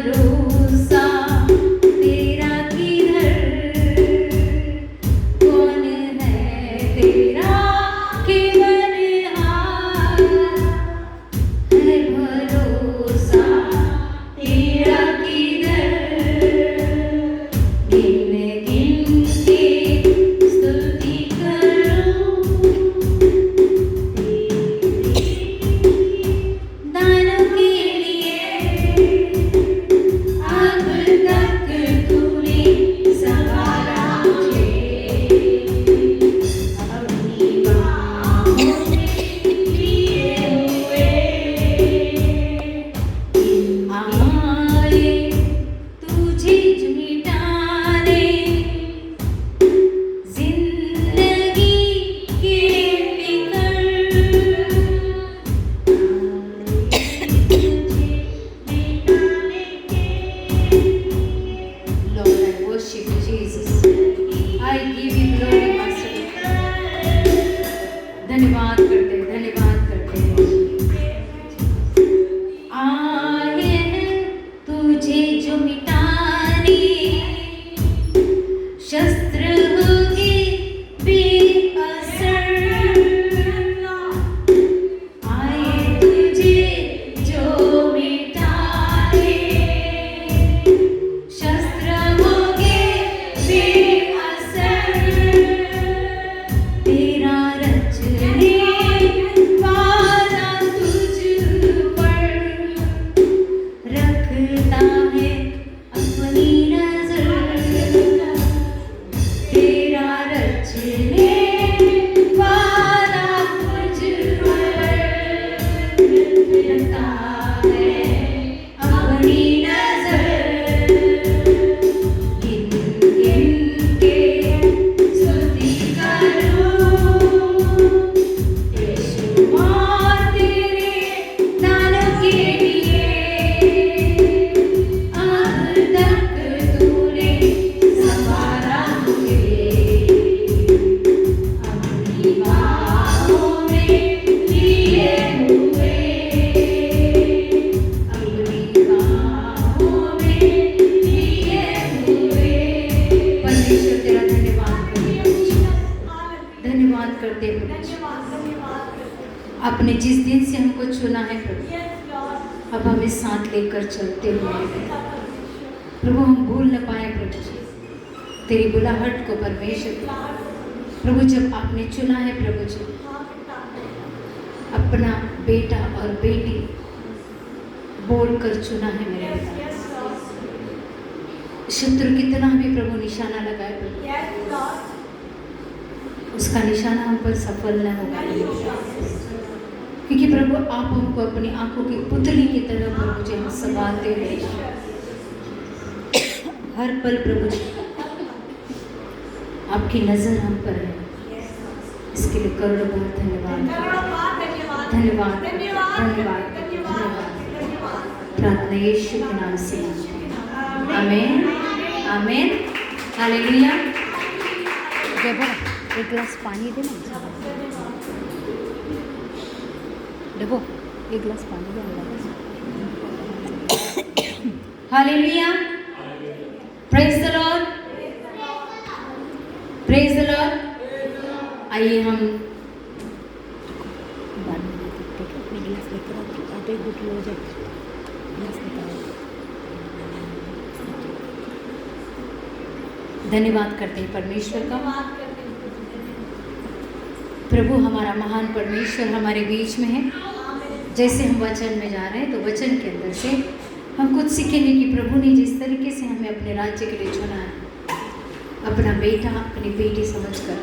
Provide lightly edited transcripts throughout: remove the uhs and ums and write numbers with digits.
भरोसा तेरा किधर, कौन है तेरा केवल हार, है भरोसा तेरा किधर, गिन गिन के स्तुति करूं दानों के लिए, अब तक तूने संभाला मुझे, अपनी बाहों में लिए हुए आए तुझे मिटाने, जिंदगी के फिकर Lord, I worship you, Jesus. I give you glory, Master. धन्यवाद करते हैं, धन्यवाद करते हैं। आए हैं तुझे जो मिटाने, शस्त्र होगे बेअसर, आए तुझे जो मिटाने, शस्त्र होगे बेअसर, तेरा रचने वाला तुझ पर रखता है अपनी नजर, तेरा रचने वाला तुझ पर रखता है अपनी नजर, गिन गिन के स्तुति करूं यीशु मां तेरे दानों के लिए, अब तक तूने संभाला मुझे, अपनी बाहों में लिए हुए, अपनी बाहों में लिए हुए। परमेश्वर तेरा धन्यवाद करते हैं, धन्यवाद करते हैं प्रभु। आपने जिस दिन से हमको चुना है प्रभु, अब हमें साथ लेकर चलते हुए हैं। प्रभु हम भूल न पाए प्रभु जी तेरी बुलाहट को परमेश्वर। प्रभु जब आपने चुना है प्रभु जी अपना बेटा और बेटी बोलकर चुना है मेरे पिता, शत्रु कितना भी प्रभु निशाना लगाए प्रभु, उसका निशाना हम पर सफल न होगा, क्योंकि प्रभु आप हमको अपनी आंखों की पुतली की तरह प्रभु जी हम संभालते हुए हर पल प्रभु जी आपकी नजर हम पर है। इसके लिए करोड़ों बार धन्यवाद, धन्यवाद, धन्यवाद, धन्यवाद। प्रार्थना यीशु के नाम से मांगते हैं, आमीन, आमीन, हालेलुया। एक गिलास पानी दे ना, देखो एक गिलास पानी दे। Hallelujah, praise the Lord, praise the Lord. आइए हम धन्यवाद करते हैं परमेश्वर का। प्रभु हमारा महान परमेश्वर हमारे बीच में है। जैसे हम वचन में जा रहे हैं तो वचन के अंदर से हम कुछ सीखेंगे कि प्रभु ने जिस तरीके से हमें अपने राज्य के लिए चुना है, अपना बेटा अपनी बेटी समझकर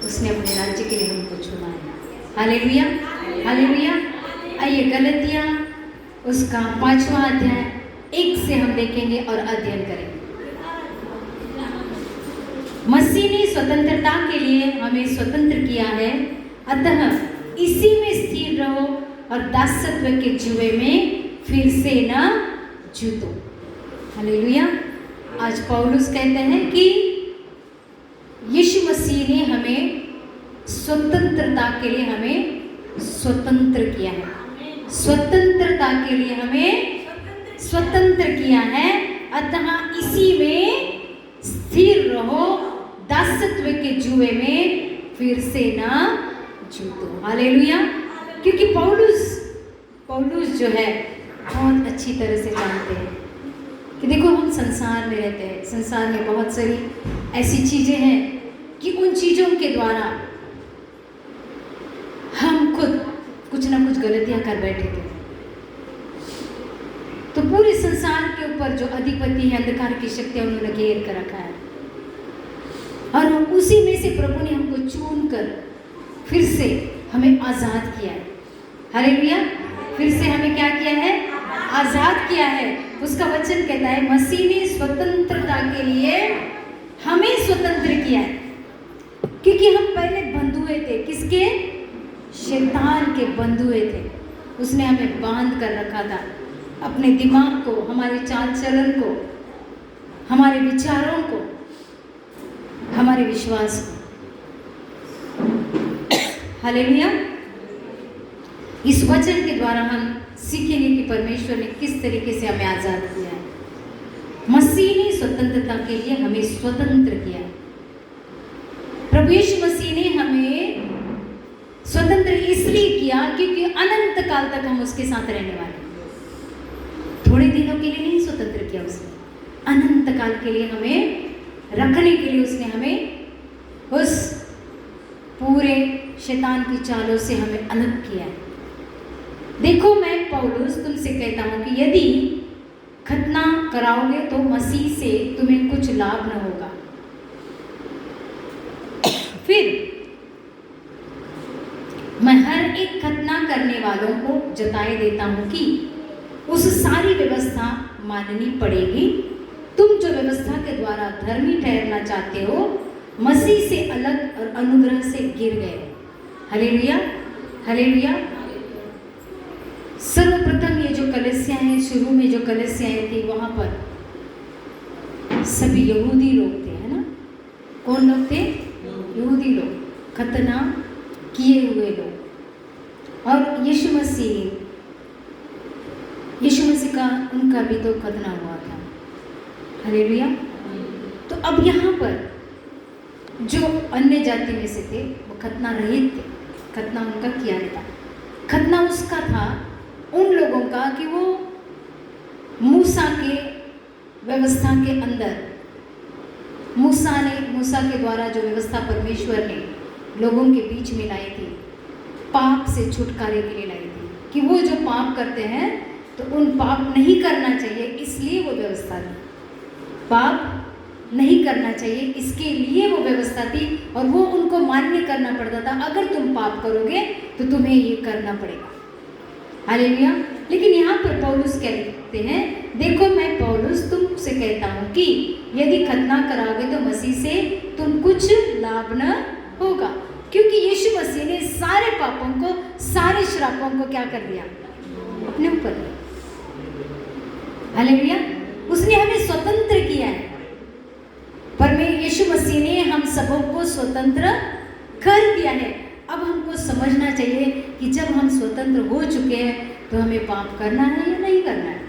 उसने अपने राज्य के लिए हमको चुना है। Hallelujah, hallelujah. आइए गलतियाँ उसका 5वां अध्याय 1 से हम देखेंगे और अध्ययन करेंगे। मसीह ने स्वतंत्रता के लिए हमें स्वतंत्र किया है, अतः इसी में स्थिर रहो और दासत्व के जुए में फिर से न जूतो। हालेलुया। आज पौलुस कहते हैं कि यीशु मसीह ने हमें स्वतंत्रता के लिए हमें स्वतंत्र किया है। स्वतंत्रता के लिए हमें स्वतंत्र किया है, अतः इसी में स्थिर रहो, दासत्व के जुए में फिर से ना जूतो। हालेलुया। क्योंकि पौलुस जो है बहुत अच्छी तरह से जानते हैं कि देखो हम संसार में रहते हैं, संसार में बहुत सारी ऐसी चीजें हैं कि उन चीजों के द्वारा हम खुद कुछ ना कुछ गलतियां कर बैठे थे। तो पूरे संसार के ऊपर जो अधिपति है, अंधकार की शक्तियां उन्होंने घेर कर रखा है, और उसी में से प्रभु ने हमको चुन कर फिर से हमें आजाद किया है। हालेलुया। फिर से हमें क्या किया है? आजाद किया है। उसका वचन कहता है मसीह ने स्वतंत्रता के लिए हमें स्वतंत्र किया है, क्योंकि हम पहले बंधुए थे। किसके? शैतान के बंधुए थे। उसने हमें बांध कर रखा था, अपने दिमाग को, हमारे चाल चलन को, हमारे विचारों को, हमारे विश्वास को। हालेलुया। इस वचन के द्वारा हम सीखेंगे कि परमेश्वर ने किस तरीके से हमें आजाद किया है। मसीह ने स्वतंत्रता के लिए हमें स्वतंत्र किया। प्रभु यीशु मसीह ने हमें स्वतंत्र इसलिए किया क्योंकि अनंत काल तक हम उसके साथ रहने वाले। थोड़े दिनों के लिए नहीं स्वतंत्र किया उसने, अनंत काल के लिए हमें रखने के लिए उसने हमें उस पूरे शैतान की चालों से हमें अलग किया है। देखो मैं पौलुस तुमसे कहता हूं कि यदि खतना कराओगे तो मसीह से तुम्हें कुछ लाभ न होगा। फिर मैं हर एक खतना करने वालों को जताए देता हूं कि उस सारी व्यवस्था माननी पड़ेगी। तुम जो व्यवस्था के द्वारा धर्मी ठहरना चाहते हो, मसीह से अलग और अनुग्रह से गिर गए। Hallelujah, hallelujah. सर्वप्रथम ये जो कलीसिया है, शुरू में जो कलीसियाएं थी, वहां पर सभी यहूदी लोग थे, है ना? कौन लोग थे? यहूदी लोग, खतना किए हुए लोग। और यीशु मसीह का उनका भी तो खतना हुआ था। हालेलुया। तो अब यहाँ पर जो अन्य जाति में से थे वो खतना रहित थे, खतना उनका किया नहीं था। खतना उसका था उन लोगों का कि वो मूसा के व्यवस्था के अंदर, मूसा के द्वारा जो व्यवस्था परमेश्वर ने लोगों के बीच में लाई थी, पाप से छुटकारे के लिए लाई थी, कि वो जो पाप करते हैं तो उन पाप नहीं करना चाहिए, इसलिए वो व्यवस्था थी। पाप नहीं करना चाहिए, इसके लिए वो व्यवस्था थी, और वो उनको मान्य करना पड़ता था। अगर तुम पाप करोगे तो तुम्हें ये करना पड़ेगा। हालेलुया। लेकिन यहाँ पर पौलुस क्या लिखते हैं? देखो मैं पौलुस तुमसे कहता हूँ कि यदि खतना कराओगे तो मसीह से तुम कुछ लाभ न होगा, क्योंकि यीशु मसीह ने सारे पापों को, सारे श्रापों को क्या कर दिया? अपने ऊपर। हालेलुया। उसने हमें स्वतंत्र किया है। यीशु मसीह ने हम सबों को स्वतंत्र कर दिया है। अब हमको समझना चाहिए कि जब हम स्वतंत्र हो चुके हैं तो हमें पाप करना है या नहीं करना है।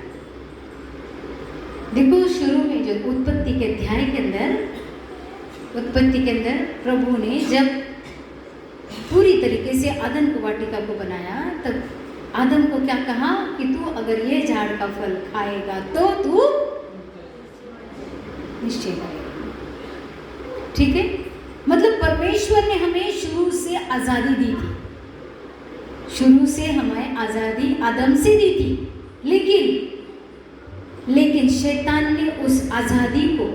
देखो शुरू में जो उत्पत्ति के अध्याय के अंदर प्रभु ने जब पूरी तरीके से आदम को वाटिका को बनाया, तब आदम को क्या कहा कि तू अगर ये झाड़ का फल खाएगा तो तू निश्चय मरेगा। ठीक है, मतलब परमेश्वर ने हमें शुरू से आजादी दी थी, शुरू से हमें आजादी आदम से दी थी, लेकिन शैतान ने उस आजादी को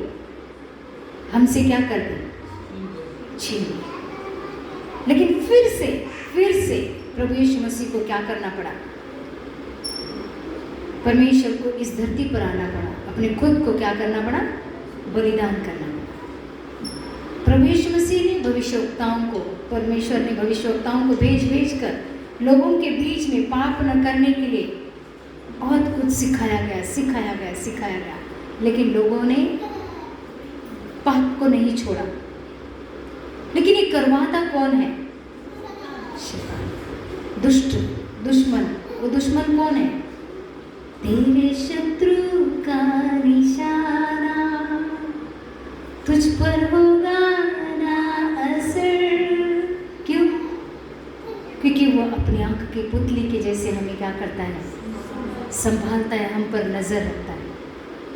हमसे क्या कर दी? छीन ली। लेकिन फिर से प्रभु यीशु मसीह को क्या करना पड़ा? परमेश्वर को इस धरती पर आना पड़ा, अपने खुद को क्या करना पड़ा? बलिदान करना पड़ा। प्रभु यीशु मसीह ने भविष्यवक्ताओं को, परमेश्वर ने भविष्यवक्ताओं को भेज कर लोगों के बीच में पाप न करने के लिए बहुत कुछ सिखाया गया, लेकिन लोगों ने पाप को नहीं छोड़ा। लेकिन ये करवाता कौन है? शैतान, दुष्मन। वो दुश्मन कौन है? तेरे शत्रु का निशाना तुझ पर होगा ना असर। क्यों? क्योंकि वो अपनी आंख की पुतली के जैसे हमें क्या करता है, संभालता है, हम पर नजर रखता है।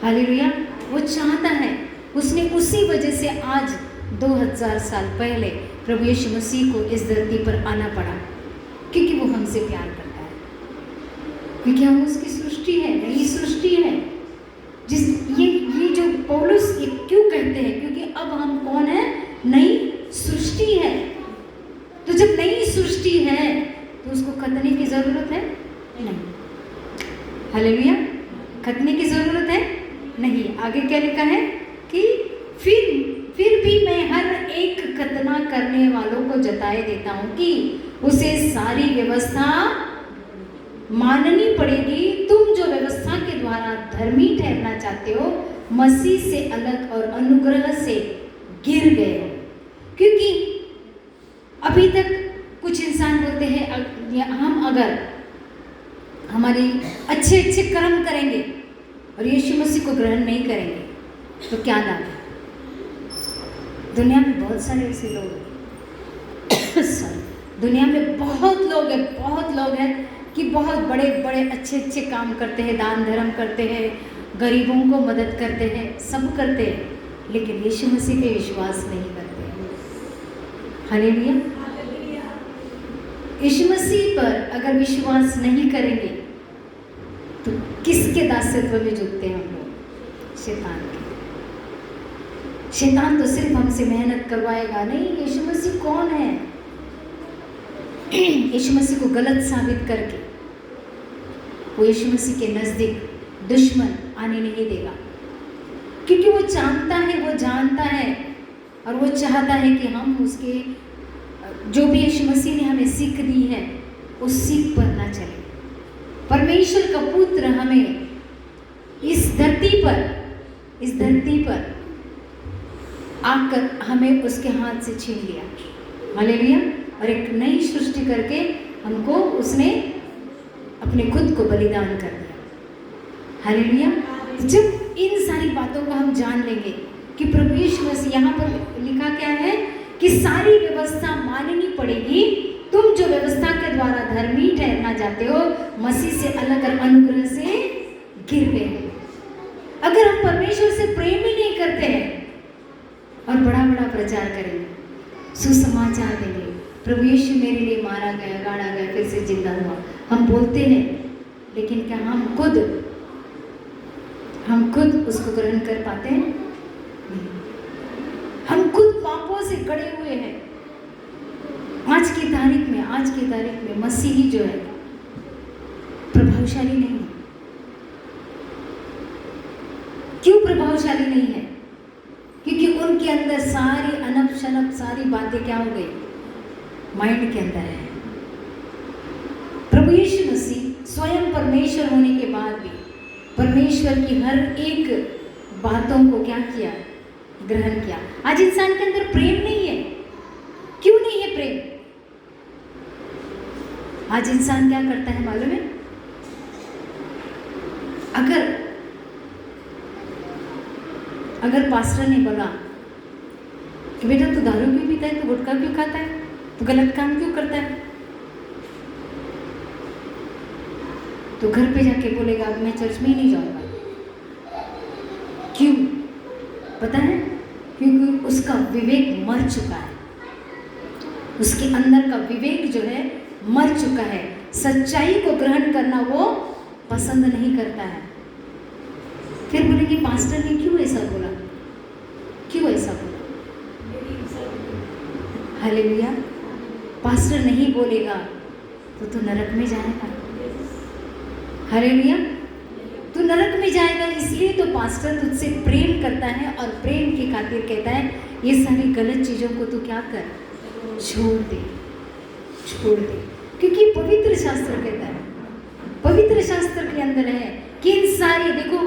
हालेलुया। वो चाहता है, उसने उसी वजह से आज 2000 साल पहले प्रभु यीशु मसीह को इस धरती पर आना पड़ा, क्योंकि वो हमसे प्यार करता है, क्योंकि हम उसकी सृष्टि है, नई सृष्टि है। जिस ये जो पौलुस ये क्यों कहते हैं, क्योंकि अब हम कौन है, नई सृष्टि है। तो जब नई सृष्टि है तो उसको खतने की जरूरत है नहीं। हालेलुया। खतने की जरूरत है नहीं। आगे क्या लिखा है कि फिर भी मैं हर एक खतना करने वालों को जताए देता हूं कि उसे सारी व्यवस्था माननी पड़ेगी। तुम जो व्यवस्था के द्वारा धर्मी ठहरना चाहते हो, मसीह से अलग और अनुग्रह से गिर गए हो। क्योंकि अभी तक कुछ इंसान बोलते हैं हम अगर हमारे अच्छे अच्छे कर्म करेंगे और यीशु मसीह को ग्रहण नहीं करेंगे तो क्या लाभ है। दुनिया में बहुत सारे ऐसे लोग हैं दुनिया में बहुत लोग हैं कि बहुत बड़े बड़े अच्छे अच्छे काम करते हैं, दान धर्म करते हैं, गरीबों को मदद करते हैं, सब करते हैं, लेकिन यीशु मसीह पे विश्वास नहीं करते हैं। हालेलुया। यीशु मसीह पर अगर विश्वास नहीं करेंगे तो किसके दासत्व में जुटते हैं हम लोग? शैतान के। शैतान तो सिर्फ हमसे मेहनत करवाएगा नहीं। यीशु मसीह कौन है? यीशु मसीह को गलत साबित करके वो यीशु मसीह के नजदीक दुश्मन आने नहीं देगा, क्योंकि वो जानता है, वो जानता है और वो चाहता है कि हम उसके जो भी यीशु मसीह ने हमें सीख दी है उस सीख पर ना चले। परमेश्वर का पुत्र हमें इस धरती पर आकर हमें उसके हाथ से छीन लिया। हालेलुया। और एक नई सृष्टि करके हमको उसने अपने खुद को बलिदान कर दिया। हालेलुया। जब इन सारी बातों को हम जान लेंगे कि प्रभु यीशु मसीह, यहाँ पर लिखा क्या है कि सारी व्यवस्था माननी पड़ेगी। तुम जो व्यवस्था के द्वारा धर्मी ठहरना चाहते हो, मसीह से अलग और अनुग्रह से गिर गए हो। अगर हम परमेश्वर से प्रेम ही नहीं करते हैं और बड़ा बड़ा प्रचार करेंगे, सुसमाचार देंगे, प्रभु यीशु मेरे लिए मारा गया, गाड़ा गया, फिर से जिंदा हुआ, हम बोलते हैं, लेकिन क्या हम खुद उसको ग्रहण कर पाते हैं? नहीं। हम खुद पापों से गड़े हुए हैं। आज की तारीख में मसीही जो है प्रभावशाली नहीं है। क्यों प्रभावशाली नहीं है? क्योंकि उनके अंदर सारी अनप शनप सारी बातें क्या हो गई, माइंड के अंदर है। प्रभु यीशु मसीह स्वयं परमेश्वर होने के बाद भी परमेश्वर की हर एक बातों को क्या किया, ग्रहण किया। आज इंसान के अंदर प्रेम नहीं है। क्यों नहीं है प्रेम? आज इंसान क्या करता है मालूम है? अगर पास्टर ने बोला कि बेटा तू दारू क्यों पीता है, तू गुटखा क्यों खाता है, तू गलत काम क्यों करता है, तो घर पे जाके बोलेगा अब मैं चर्च में ही नहीं जाऊंगा। क्यों? पता है? क्योंकि उसका विवेक मर चुका है। उसके अंदर का विवेक जो है मर चुका है। सच्चाई को ग्रहण करना वो पसंद नहीं करता है। फिर बोलेंगे पास्टर ने क्यों ऐसा बोला, क्यों ऐसा बोला? हालेलुया। पास्टर नहीं बोलेगा तो तू नरक में जाएगा। हालेलुया। तू नरक में जाएगा, इसलिए तो पास्टर तुझसे प्रेम करता है और प्रेम की खातिर कहता है ये सारी गलत चीज़ों को तू क्या कर, छोड़ दे। क्योंकि पवित्र शास्त्र कहता है, पवित्र शास्त्र के अंदर है कि इन सारी, देखो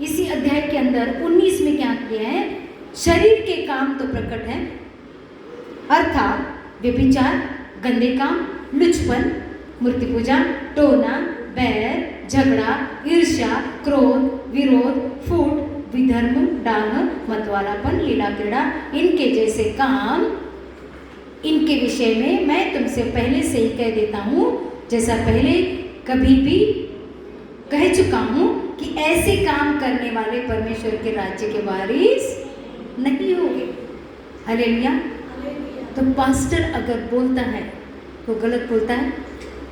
इसी अध्याय के अंदर 19 में क्या किया है, शरीर के काम तो प्रकट है, अर्थात व्यभिचार, गंदे काम, लुचपन, मूर्ति पूजा, टोना, बैर, झगड़ा, ईर्ष्या, क्रोध, विरोध, फूट, विधर्म, डाह, मतवालापन, लीला क्रीड़ा, इनके जैसे काम, इनके विषय में मैं तुमसे पहले से ही कह देता हूँ, जैसा पहले कभी भी कह चुका हूँ कि ऐसे काम करने वाले परमेश्वर के राज्य के वारिस नहीं होंगे। हालेलुया। तो पास्टर अगर बोलता है तो गलत बोलता है?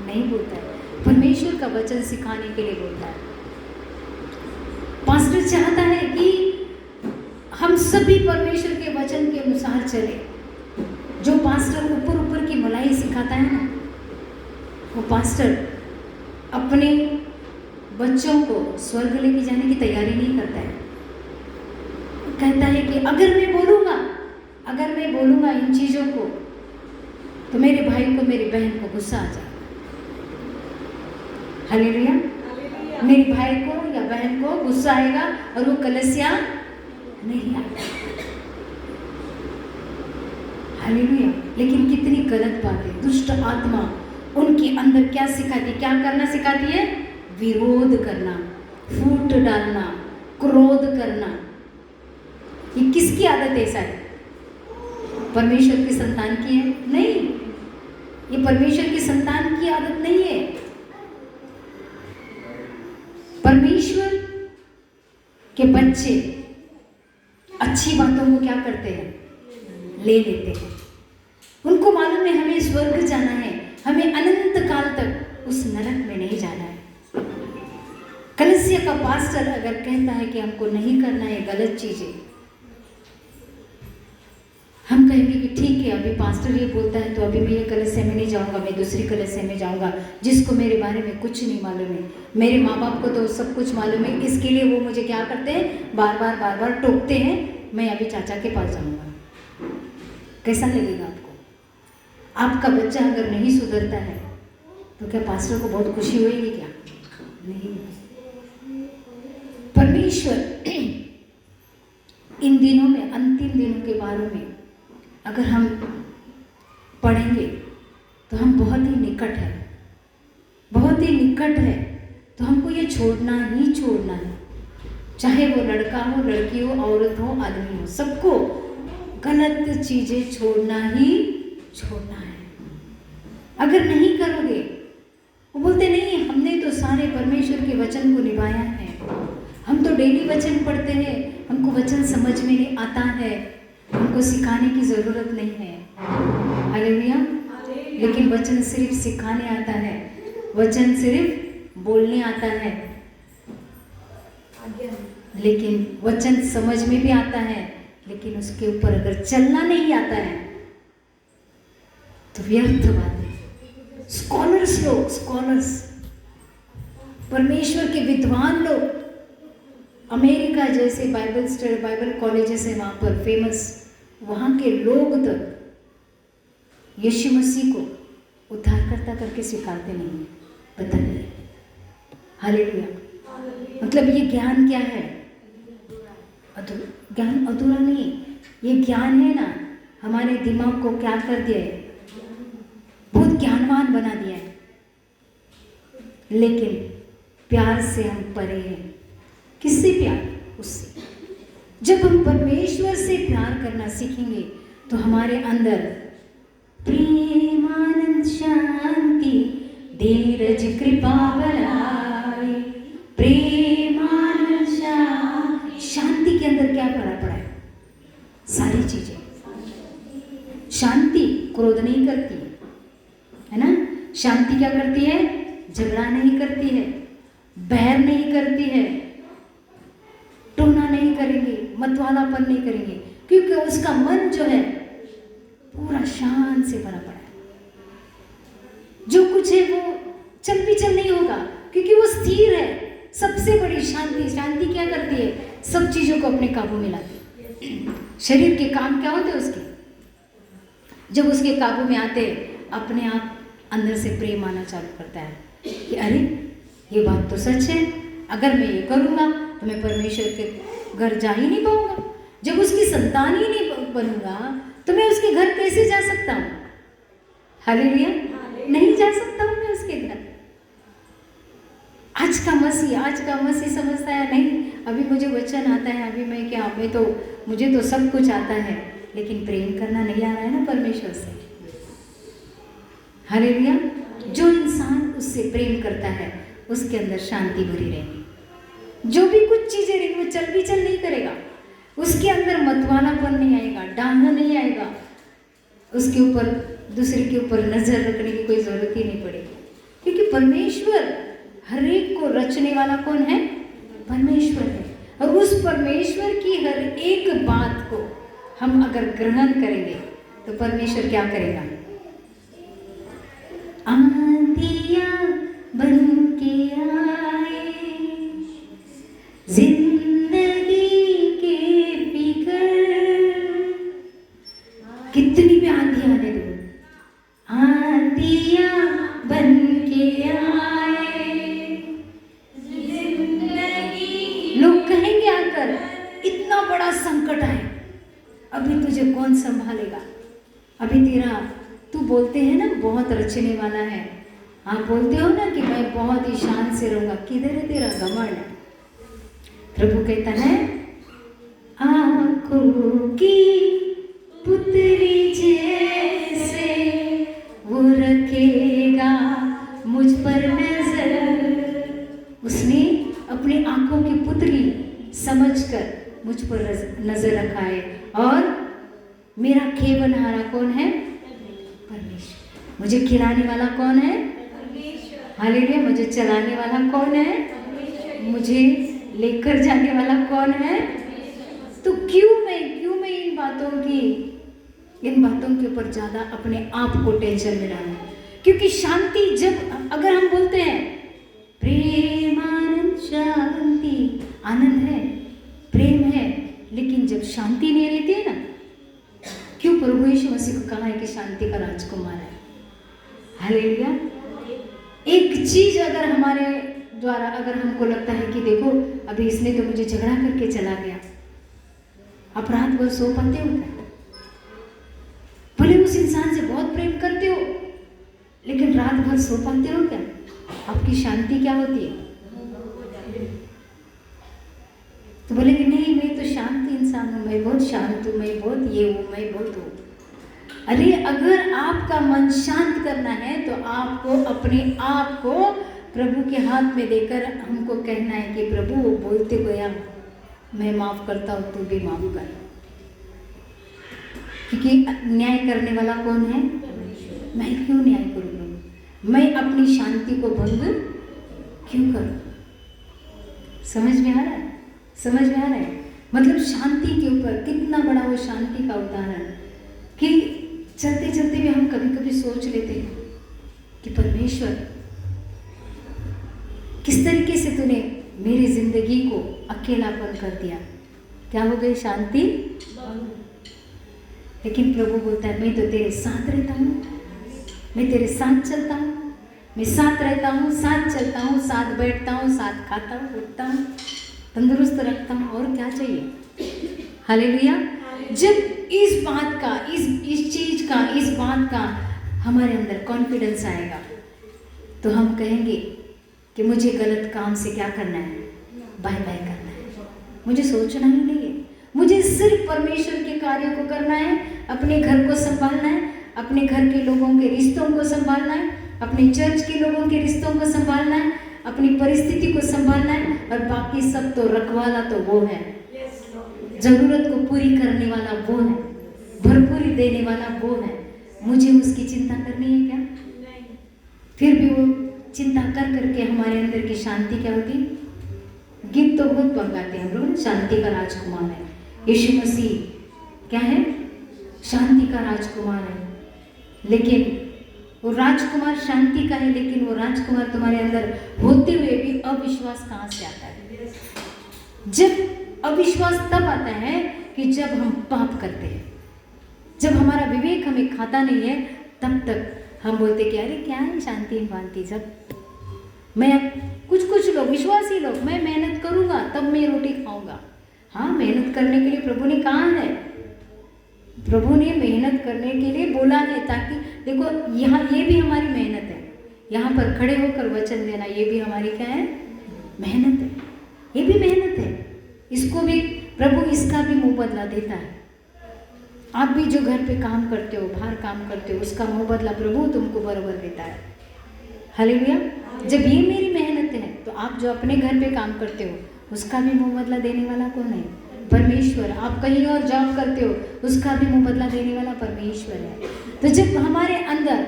नहीं बोलता है। परमेश्वर का वचन सिखाने के लिए बोलता है। पास्टर चाहता है कि हम सभी परमेश्वर के वचन के अनुसार चले। जो पास्टर ऊपर ऊपर की मलाई सिखाता है ना, वो पास्टर अपने बच्चों को स्वर्ग लेके जाने की तैयारी नहीं करता है। कहता है कि अगर मैं बोलूँगा इन चीज़ों को तो मेरे भाई को, मेरी बहन को गुस्सा आ जाए। हालेलुया। मेरे भाई को या बहन को गुस्सा आएगा और वो कलीसिया नहीं आएगा। हालेलुया। लेकिन कितनी गलत बात है। दुष्ट आत्मा उनके अंदर क्या सिखाती, क्या करना सिखाती है? विरोध करना, फूट डालना, क्रोध करना। ये किसकी आदत ऐसा है? परमेश्वर की संतान की है? नहीं, ये परमेश्वर की संतान की आदत नहीं है। परमेश्वर के बच्चे अच्छी बातों को क्या करते हैं? ले लेते हैं। उनको मालूम है हमें स्वर्ग जाना है, हमें अनंत काल तक उस नरक में नहीं जाना है। कलीसिया का पास्टर अगर कहता है कि हमको नहीं करना है गलत चीजें, हम कहेंगे कि ठीक है, अभी पास्टर ये बोलता है तो अभी मैं ये कलीसिया में नहीं जाऊंगा, मैं दूसरी कलीसिया में जाऊंगा जिसको मेरे बारे में कुछ नहीं मालूम है। मेरे माँ बाप को तो सब कुछ मालूम है, इसके लिए वो मुझे क्या करते हैं? बार बार टोकते हैं। मैं अभी चाचा के पास जाऊंगा। कैसा लगेगा आपको? आपका बच्चा अगर नहीं सुधरता है तो क्या पास्टर को बहुत खुशी होगी? क्या नहीं। परमेश्वर इन दिनों में, अंतिम दिनों के बारे में अगर हम पढ़ेंगे तो हम बहुत ही निकट है। तो हमको ये छोड़ना ही छोड़ना है। चाहे वो लड़का हो, लड़की हो, औरत हो, आदमी हो, सबको गलत चीजें छोड़ना ही छोड़ना है। अगर नहीं करोगे, वो बोलते नहीं हमने तो सारे परमेश्वर के वचन को निभाया है, हम तो डेली वचन पढ़ते हैं, हमको वचन समझ में नहीं आता है, हमको सिखाने की जरूरत नहीं है। हालेलुया। लेकिन वचन सिर्फ सिखाने आता है, वचन सिर्फ बोलने आता है, लेकिन वचन समझ में भी आता है, लेकिन उसके ऊपर अगर चलना नहीं आता है तो व्यर्थ बात है। स्कॉलर्स, परमेश्वर के विद्वान लोग, अमेरिका जैसे बाइबल कॉलेजेस है वहाँ पर फेमस, वहाँ के लोग तक यीशु मसीह को उद्धारकर्ता करके स्वीकारते नहीं है। पता नहीं। हालेलुया। मतलब ये ज्ञान क्या है? ज्ञान अधूरा नहीं। ये ज्ञान है ना, हमारे दिमाग को क्या कर दिया है? बहुत ज्ञानवान बना दिया है। लेकिन प्यार से हम परे हैं। किससे प्यार? उससे। जब हम परमेश्वर से प्यार करना सीखेंगे तो हमारे अंदर प्रेम, आनंद, शांति, धीरज, कृपा, बलाई, प्रेम, आनंद, शांति के अंदर क्या भरा पड़ा है? सारी चीजें। शांति क्रोध नहीं करती है ना? शांति क्या करती है? झगड़ा नहीं करती है, बैर नहीं करती है, टोना नहीं करेंगे, मतवालापन नहीं करेंगे, क्योंकि उसका मन जो है पूरा शांत से भरा पड़ा है। जो कुछ है वो चल पिचल नहीं होगा, क्योंकि वो स्थिर है। सबसे बड़ी शांति क्या करती है? सब चीजों को अपने काबू में लाती है। शरीर के काम क्या होते हैं उसके? जब उसके काबू में आते, अपने आप अंदर से प्रेम आना चालू करता है कि अरे ये बात तो सच है, अगर मैं ये करूँगा तो मैं परमेश्वर के घर जा ही नहीं पाऊंगा। जब उसकी संतान ही नहीं बनूंगा तो मैं उसके घर कैसे जा सकता हूँ? हालेलुया। नहीं जा सकता हूँ मैं उसके घर। आज आज का मसीह समझता है नहीं, अभी मुझे वचन आता है, अभी मुझे तो सब कुछ आता है, लेकिन प्रेम करना नहीं आ रहा है ना परमेश्वर से। हालेलुया। जो इंसान उससे प्रेम करता है उसके अंदर शांति भरी रहेगी। जो भी कुछ चीजें रहेंगी वो चल नहीं करेगा, उसके अंदर मतवालापन नहीं आएगा, डालना नहीं आएगा, उसके ऊपर दूसरे के ऊपर नजर रखने की कोई जरूरत ही नहीं पड़ेगी, क्योंकि परमेश्वर हर एक को रचने वाला कौन है? परमेश्वर है। और उस परमेश्वर की हर एक बात को हम अगर ग्रहण करेंगे तो परमेश्वर क्या करेगा? आंधियां बन के आए जिंदगी के फिकर, कितनी भी आंधी आने दो, आंधियां बन के आए जिंदगी। लोग कहेंगे आकर इतना बड़ा संकट आए, अभी तुझे कौन संभालेगा? अभी तू बोलते हैं ना बहुत रचने वाला है, आप बोलते हो ना कि मैं बहुत ही शान से रहूंगा, किधर है तेरा घमंड? प्रभु कहता है आंखों की पुतली जैसे वो रखेगा मुझ पर नजर। उसने अपनी आंखों की पुतली समझकर मुझ पर नजर रखा है। और मेरा खेवनहारा कौन है? परमेश्वर। मुझे खिलाने वाला कौन है? परमेश्वर। हालेलुया। मुझे चलाने वाला कौन है? परमेश्वर। मुझे लेकर जाने वाला कौन है? तो क्यों मैं इन बातों के ऊपर ज्यादा अपने आप को टेंशन में डालूं? क्योंकि शांति, जब अगर हम बोलते हैं प्रेम आनंद शांति, आनंद है, प्रेम है, लेकिन जब शांति नहीं रहती है ना, क्यों प्रभु यीशु मसीह को कहा है कि शांति का राजकुमार है? हालेलुया। एक चीज अगर हमारे द्वारा अगर हमको लगता है कि देखो अभी इसने तो मुझे झगड़ा करके चला गया, आप रात भर सो पाते हो क्या? भले उस इंसान से बहुत प्रेम करते हो, लेकिन रात भर सो पाते हो क्या? आपकी शांति क्या होती है? तो बोलेंगे नहीं मैं तो शांत इंसान हूँ, मैं बहुत शांत हूँ, मैं बहुत ये हूँ, मैं बहुत हूँ। अरे अगर आपका मन शांत करना है तो आपको अपने आप को प्रभु के हाथ में देकर हमको कहना है कि प्रभु वो बोलते गया मैं माफ करता हूँ, तू भी माफ कर। क्योंकि न्याय करने वाला कौन है? मैं क्यों न्याय करूँ? मैं अपनी शांति को भंग क्यों करूँ? समझ में आ रहा है? समझ में आ रहा है? मतलब शांति के ऊपर कितना बड़ा वो शांति का उदाहरण कि चलते चलते भी हम कभी कभी सोच लेते हैं कि परमेश्वर किस तरीके से तूने मेरी जिंदगी को अकेलापन कर दिया, क्या हो गई? शांति। लेकिन प्रभु बोलता है मैं तो तेरे साथ रहता हूँ, मैं तेरे साथ चलता हूँ, मैं साथ रहता हूँ, साथ चलता हूँ, साथ बैठता हूँ, साथ खाता हूँ, उठता हूँ, तंदुरुस्त रखता हूँ, और क्या चाहिए? हालेलुया। जब इस बात का, इस चीज का, इस बात का हमारे अंदर कॉन्फिडेंस आएगा तो हम कहेंगे कि मुझे गलत काम से क्या करना है? बाय बाय करना है। मुझे सोचना ही नहीं है, मुझे सिर्फ परमेश्वर के कार्य को करना है, अपने घर को संभालना है, अपने घर के लोगों के रिश्तों को संभालना है, अपने चर्च के लोगों के रिश्तों को संभालना है, अपनी परिस्थिति को संभालना है, और बाकी सब तो रखवाला तो वो है, जरूरत को पूरी करने वाला वो है, भरपूरी देने वाला वो है। मुझे उसकी चिंता करनी है क्या? फिर भी वो चिंता कर करके हमारे अंदर की शांति क्या होती? गीत तो बहुत गाते हैं हम लोग, शांति का राजकुमार है यीशु मसीह। क्या है? शांति का राजकुमार है। लेकिन वो राजकुमार शांति का है, लेकिन वो राजकुमार तुम्हारे अंदर होते हुए भी अविश्वास कहाँ से आता है? जब अविश्वास तब आता है कि जब हम पाप करते हैं, जब हमारा विवेक हमें खाता नहीं है, तब तक हम बोलते कि अरे क्या है शांति शांति सब। मैं कुछ लोग, विश्वासी लोग, मैं मेहनत करूंगा तब मैं रोटी खाऊंगा। हाँ, मेहनत करने के लिए प्रभु ने कहा है, प्रभु ने मेहनत करने के लिए बोला है, ताकि देखो यहाँ ये भी हमारी मेहनत है, यहाँ पर खड़े होकर वचन देना ये भी हमारी क्या है? मेहनत है, ये भी मेहनत है। इसको भी प्रभु इसका भी मुंह बदला देता है। आप भी जो घर पे काम करते हो, बाहर काम करते हो, उसका मुंह बदला प्रभु तुमको बराबर देता है। हालेलुया। जब ये मेरी मेहनत है तो आप जो अपने घर पे काम करते हो उसका भी मुंह बदला देने वाला कौन है? परमेश्वर। आप कहीं और जॉब करते हो उसका भी मुंह बदला देने वाला परमेश्वर है। तो जब हमारे अंदर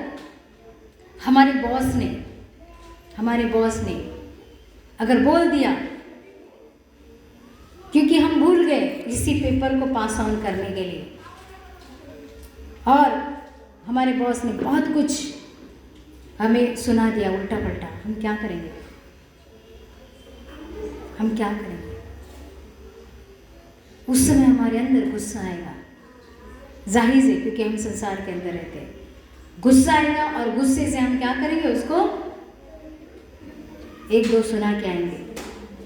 हमारे बॉस ने अगर बोल दिया, क्योंकि हम भूल गए किसी पेपर को पास ऑन करने के लिए, और हमारे बॉस ने बहुत कुछ हमें सुना दिया उल्टा पलटा, हम क्या करेंगे? हम क्या करेंगे? उस समय हमारे अंदर गुस्सा आएगा, जाहिर है, क्योंकि हम संसार के अंदर रहते हैं। गुस्सा आएगा और गुस्से से हम क्या करेंगे? उसको एक दो सुना के आएंगे,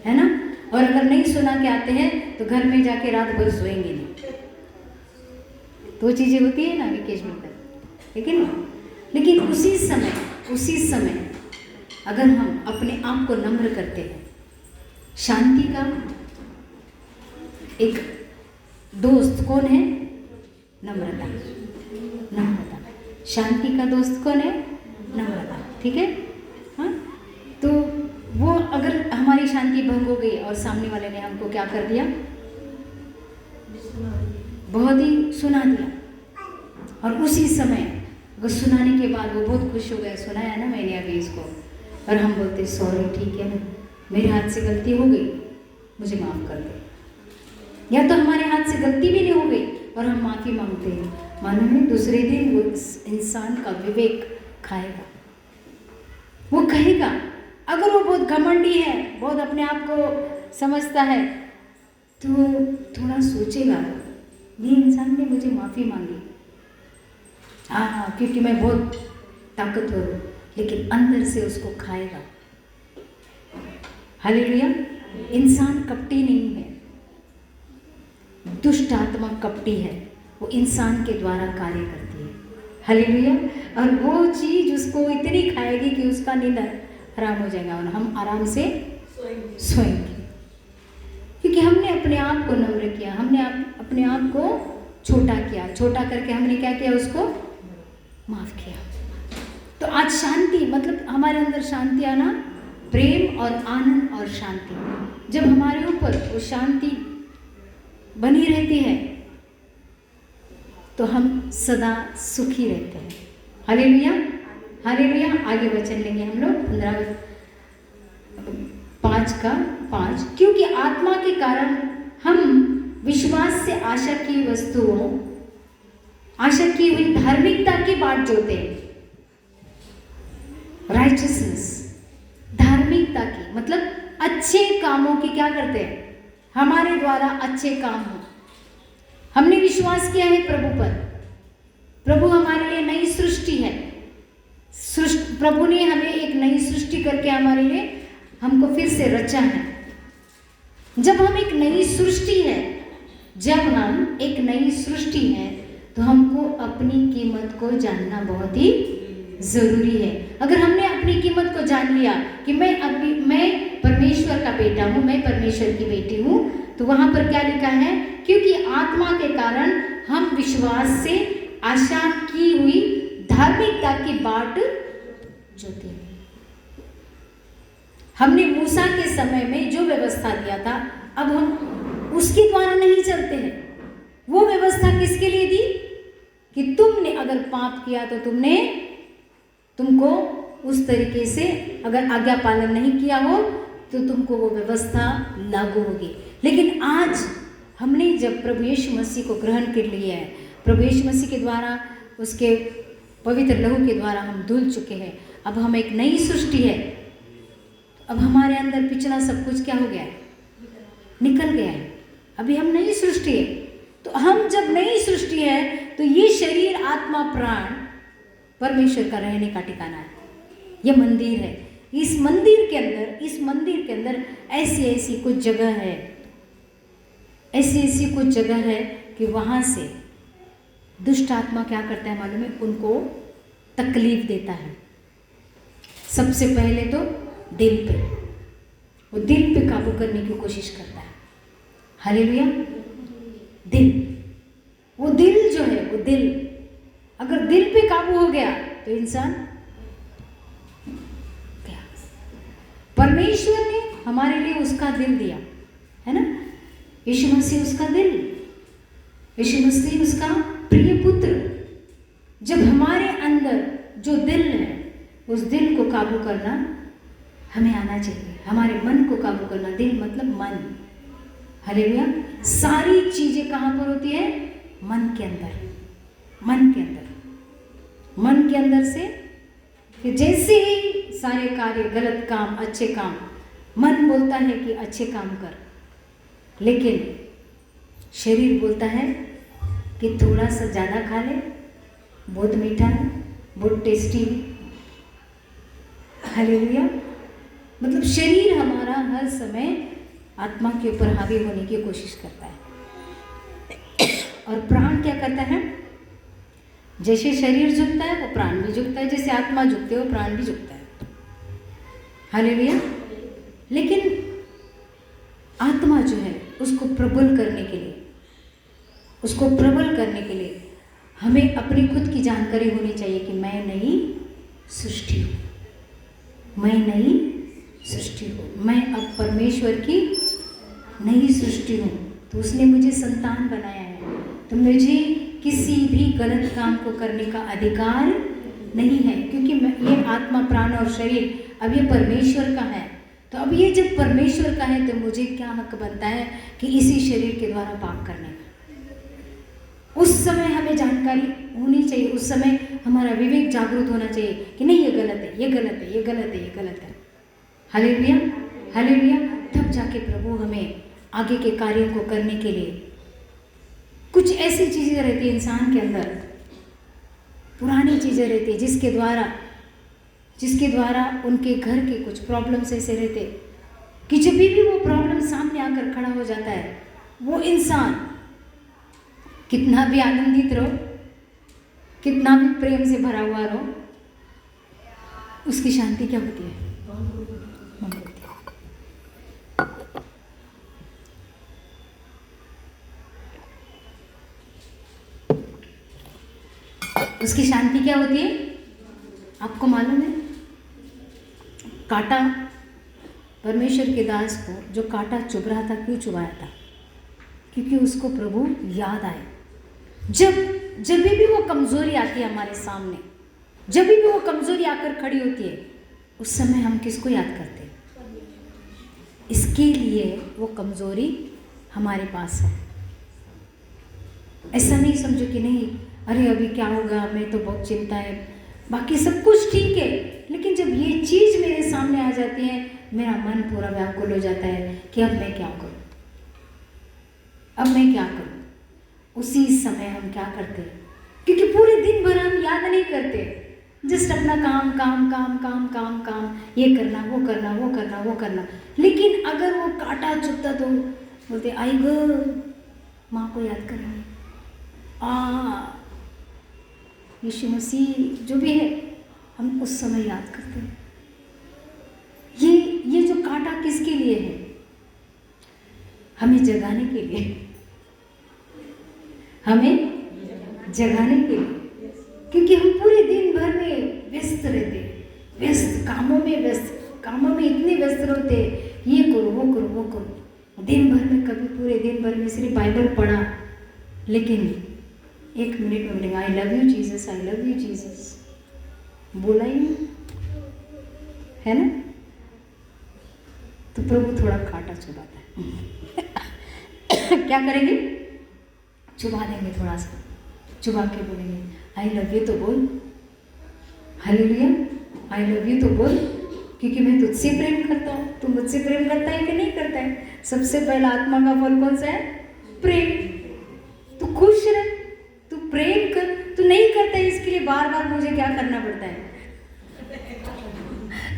है ना? और अगर नहीं सुना के आते हैं तो घर में जाके रात भर सोएंगे नहीं। तो चीज़ें होती है ना विकेश मित्र, लेकिन उसी समय अगर हम अपने आप को नम्र करते हैं, शांति का एक दोस्त कौन है? नम्रता। शांति का दोस्त कौन है? नम्रता। ठीक है, हाँ। तो वो अगर हमारी शांति भंग हो गई और सामने वाले ने हमको क्या कर दिया? बहुत ही सुना दिया, और उसी समय वो सुनाने के बाद वो बहुत खुश हो गया, सुनाया ना मैंने अभी इसको, और हम बोलते सॉरी, ठीक है ना, मेरे हाथ से गलती हो गई, मुझे माफ़ कर दे। या तो हमारे हाथ से गलती भी नहीं हो गई और हम माफ़ी मांगते हैं, मालूम है दूसरे दिन वो इंसान का विवेक खाएगा, वो कहेगा। अगर वो बहुत घमंडी है, बहुत अपने आप को समझता है, तो थोड़ा सोचेगा, ये इंसान ने मुझे माफ़ी मांगी, हाँ, क्योंकि मैं बहुत ताकतवर हूँ, लेकिन अंदर से उसको खाएगा। हालेलुया। इंसान कपटी नहीं है, दुष्ट आत्मा कपटी है, वो इंसान के द्वारा कार्य करती है। हालेलुया। और वो चीज़ उसको इतनी खाएगी कि उसका नींद हराम हो जाएगा और हम आराम से सोएंगे, क्योंकि हमने अपने आप को नम्र किया, हमने अपने आप को छोटा किया, छोटा करके हमने क्या किया? उसको माफ़ किया। तो आज शांति, मतलब हमारे अंदर शांति आना, प्रेम और आनंद और शांति, जब हमारे ऊपर वो शांति बनी रहती है तो हम सदा सुखी रहते हैं। Hallelujah, hallelujah. आगे वचन लेंगे हम लोग 15:5 क्योंकि आत्मा के कारण हम विश्वास से आशा की हुई धार्मिकता की बाट जोते हैं। राइचसनेस, धार्मिकता की मतलब अच्छे कामों की क्या करते हैं? हमारे द्वारा अच्छे काम हो। हमने विश्वास किया है प्रभु पर, प्रभु हमारे लिए नई सृष्टि है, प्रभु ने हमें एक नई सृष्टि करके हमारे लिए हमको फिर से रचा है। जब हम एक नई सृष्टि है तो हमको अपनी कीमत को जानना बहुत ही जरूरी है। अगर हमने अपनी कीमत को जान लिया कि मैं परमेश्वर का बेटा हूँ, मैं परमेश्वर की बेटी हूँ, तो वहां पर क्या लिखा है? क्योंकि आत्मा के कारण हम विश्वास से आशा की हुई धार्मिकता की बाट जोते हैं। हमने मूसा के समय में जो व्यवस्था दिया था, अब हम उसके द्वारा नहीं चलते हैं। वो व्यवस्था किसके लिए दी? कि तुमने अगर पाप किया तो तुमको उस तरीके से अगर आज्ञा पालन नहीं किया हो तो तुमको वो व्यवस्था लागू होगी। लेकिन आज हमने जब प्रभु यीशु मसीह को ग्रहण कर लिया है, प्रभु यीशु मसीह के द्वारा, उसके पवित्र लहू के द्वारा हम धुल चुके हैं, अब हम एक नई सृष्टि है। अब हमारे अंदर पिछला सब कुछ क्या हो गया है? निकल गया है। अभी हम नई सृष्टि है। तो हम जब नई सृष्टि है तो ये शरीर, आत्मा, प्राण परमेश्वर का रहने का ठिकाना है। यह मंदिर है। इस मंदिर के अंदर ऐसी कुछ जगह है कि वहाँ से दुष्ट आत्मा क्या करता है मालूम है? उनको तकलीफ देता है। सबसे पहले तो दिल पे, वो दिल पे काबू करने की कोशिश करता है। हालेलुया। दिल, वो दिल जो है, वो दिल अगर दिल पे काबू हो गया तो इंसान क्या, परमेश्वर ने हमारे लिए उसका दिल दिया है ना। यीशु मसीह उसका दिल, यीशु मसीह उसका प्रिय पुत्र। जब हमारे अंदर जो दिल है, उस दिल को काबू करना हमें आना चाहिए। हमारे मन को काबू करना, दिल मतलब मन। हालेलुया। सारी चीजें कहाँ पर होती है? मन के अंदर, मन के अंदर, मन के अंदर से फिर जैसे ही सारे कार्य, गलत काम, अच्छे काम, मन बोलता है कि अच्छे काम कर, लेकिन शरीर बोलता है कि थोड़ा सा ज़्यादा खा ले, बहुत मीठा है, बहुत टेस्टी है। हालेलुया। मतलब शरीर हमारा हर समय आत्मा के ऊपर हावी होने की कोशिश करता है। और प्राण क्या करता है? जैसे शरीर झुकता है वो प्राण भी झुकता है, जैसे आत्मा झुकते हो प्राण भी झुकता है। हालेलुया। लेकिन आत्मा जो है उसको प्रबल करने के लिए, उसको प्रबल करने के लिए हमें अपनी खुद की जानकारी होनी चाहिए कि मैं नई सृष्टि हूँ, मैं नई सृष्टि हूँ, मैं अब परमेश्वर की नई सृष्टि हूँ। तो उसने मुझे संतान बनाया है, तो मुझे किसी भी गलत काम को करने का अधिकार नहीं है, क्योंकि ये आत्मा, प्राण और शरीर अब ये परमेश्वर का है। तो अब ये जब परमेश्वर का है तो मुझे क्या हक बनता है कि इसी शरीर के द्वारा पाप करने का। उस समय हमें जानकारी होनी चाहिए, उस समय हमारा विवेक जागरूक होना चाहिए कि नहीं ये गलत है, ये गलत है, ये गलत है, ये गलत है। Hallelujah, hallelujah. तब जाके प्रभु हमें आगे के कार्यों को करने के लिए, कुछ ऐसी चीज़ें रहती है इंसान के अंदर, पुरानी चीज़ें रहती है जिसके द्वारा उनके घर के कुछ प्रॉब्लम्स ऐसे रहते कि जब भी वो प्रॉब्लम सामने आकर खड़ा हो जाता है, वो इंसान कितना भी आनंदित रहो, कितना भी प्रेम से भरा हुआ रहो, उसकी शांति क्या होती है? उसकी शांति क्या होती है? आपको मालूम है? कांटा, परमेश्वर के दास को जो कांटा चुभ रहा था, क्यों चुभाया था? क्योंकि उसको प्रभु याद आए। जब भी वो कमजोरी आती है हमारे सामने, जब भी वो कमजोरी आकर खड़ी होती है, उस समय हम किसको याद करते हैं? इसके लिए वो कमजोरी हमारे पास है। ऐसा नहीं समझो कि नहीं, अरे अभी क्या होगा, मैं तो बहुत चिंता है, बाकी सब कुछ ठीक है, लेकिन जब ये चीज़ मेरे सामने आ जाती है, मेरा मन पूरा व्याकुल हो जाता है कि अब मैं क्या करूं, अब मैं क्या करूं। उसी समय हम क्या करते हैं? क्योंकि पूरे दिन भर हम याद नहीं करते, जस्ट अपना काम काम काम काम काम काम, ये करना वो करना वो करना वो करना। लेकिन अगर वो कांटा चुभता तो बोलते आई गो, माँ को याद करेंगे, यीशु मसीह जो भी है, हम उस समय याद करते हैं। ये जो कांटा किसके लिए है? हमें जगाने के लिए, हमें जगाने के लिए, क्योंकि हम पूरे दिन भर में व्यस्त रहते, व्यस्त कामों में इतने व्यस्त रहते, ये करो वो करो वो करो। दिन भर में कभी पूरे दिन भर में सिर्फ बाइबल पढ़ा, लेकिन एक मिनट में बोलेंगे I love you Jesus, I love you Jesus, बोला ही नहीं, है ना? तो प्रभु थोड़ा कांटा चुभाता है। क्या करेंगे? चुभा देंगे, थोड़ा सा चुभा के बोलेंगे आई लव यू तो बोल, हालेलुया, आई लव यू तो बोल, क्योंकि मैं तुझसे प्रेम करता हूँ। तू मुझसे प्रेम करता है कि नहीं करता है? सबसे पहला आत्मा का फल कौन सा है? प्रेम। तू खुश रह, तू प्रेम कर, तू नहीं करता है, इसके लिए बार बार मुझे क्या करना पड़ता है?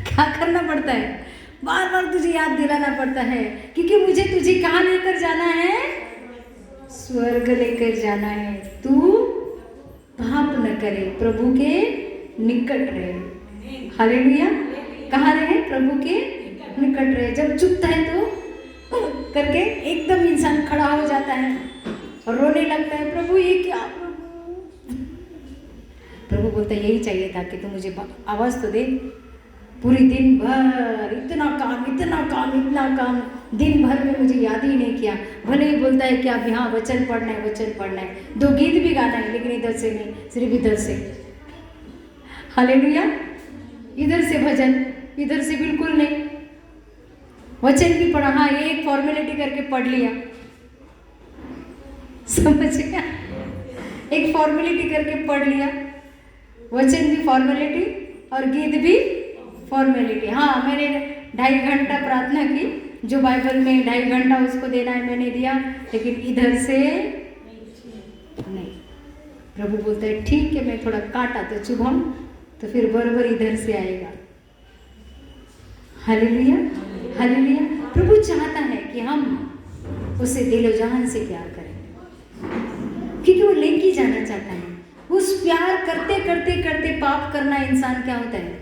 क्या करना पड़ता है? बार बार तुझे याद दिलाना पड़ता है, क्योंकि मुझे तुझे कहाँ लेकर जाना है? स्वर्ग लेकर जाना है। तू पाप न करे, प्रभु के निकट रहे। हालेलुया। कहाँ रहे? प्रभु के निकट रहे। जब चुपता है तो करके एकदम इंसान खड़ा हो जाता है और रोने लगता है, प्रभु ये क्या प्रभु। प्रभु बोलता है यही चाहिए था कि तू मुझे आवाज तो दे। पूरी दिन भर इतना काम इतना काम इतना काम, दिन भर में मुझे याद ही नहीं किया। भले ही बोलता है कि आप यहाँ वचन पढ़ना है, वचन पढ़ना है, 2 गीत भी गाना है, लेकिन इधर से नहीं, सिर्फ इधर से। हालेलुया। इधर से भजन, इधर से बिल्कुल नहीं। वचन भी पढ़ा, हाँ ये एक फॉर्मेलिटी करके पढ़ लिया, समझ गया, एक फॉर्मेलिटी करके पढ़ लिया। वचन भी फॉर्मेलिटी और गीत भी फॉर्मेलिटी। हाँ मैंने 2.5 घंटा प्रार्थना की, जो बाइबल में 2.5 घंटा उसको देना है मैंने दिया, लेकिन इधर से नहीं। प्रभु बोलता है ठीक है, मैं थोड़ा काटा तो चुभाऊं तो फिर बराबर इधर से आएगा। Hallelujah hallelujah. प्रभु चाहता है कि हम उसे दिलो जान से प्यार करें, क्योंकि वो लेके जाना चाहता है। उस प्यार करते करते करते पाप करना इंसान क्या होता है,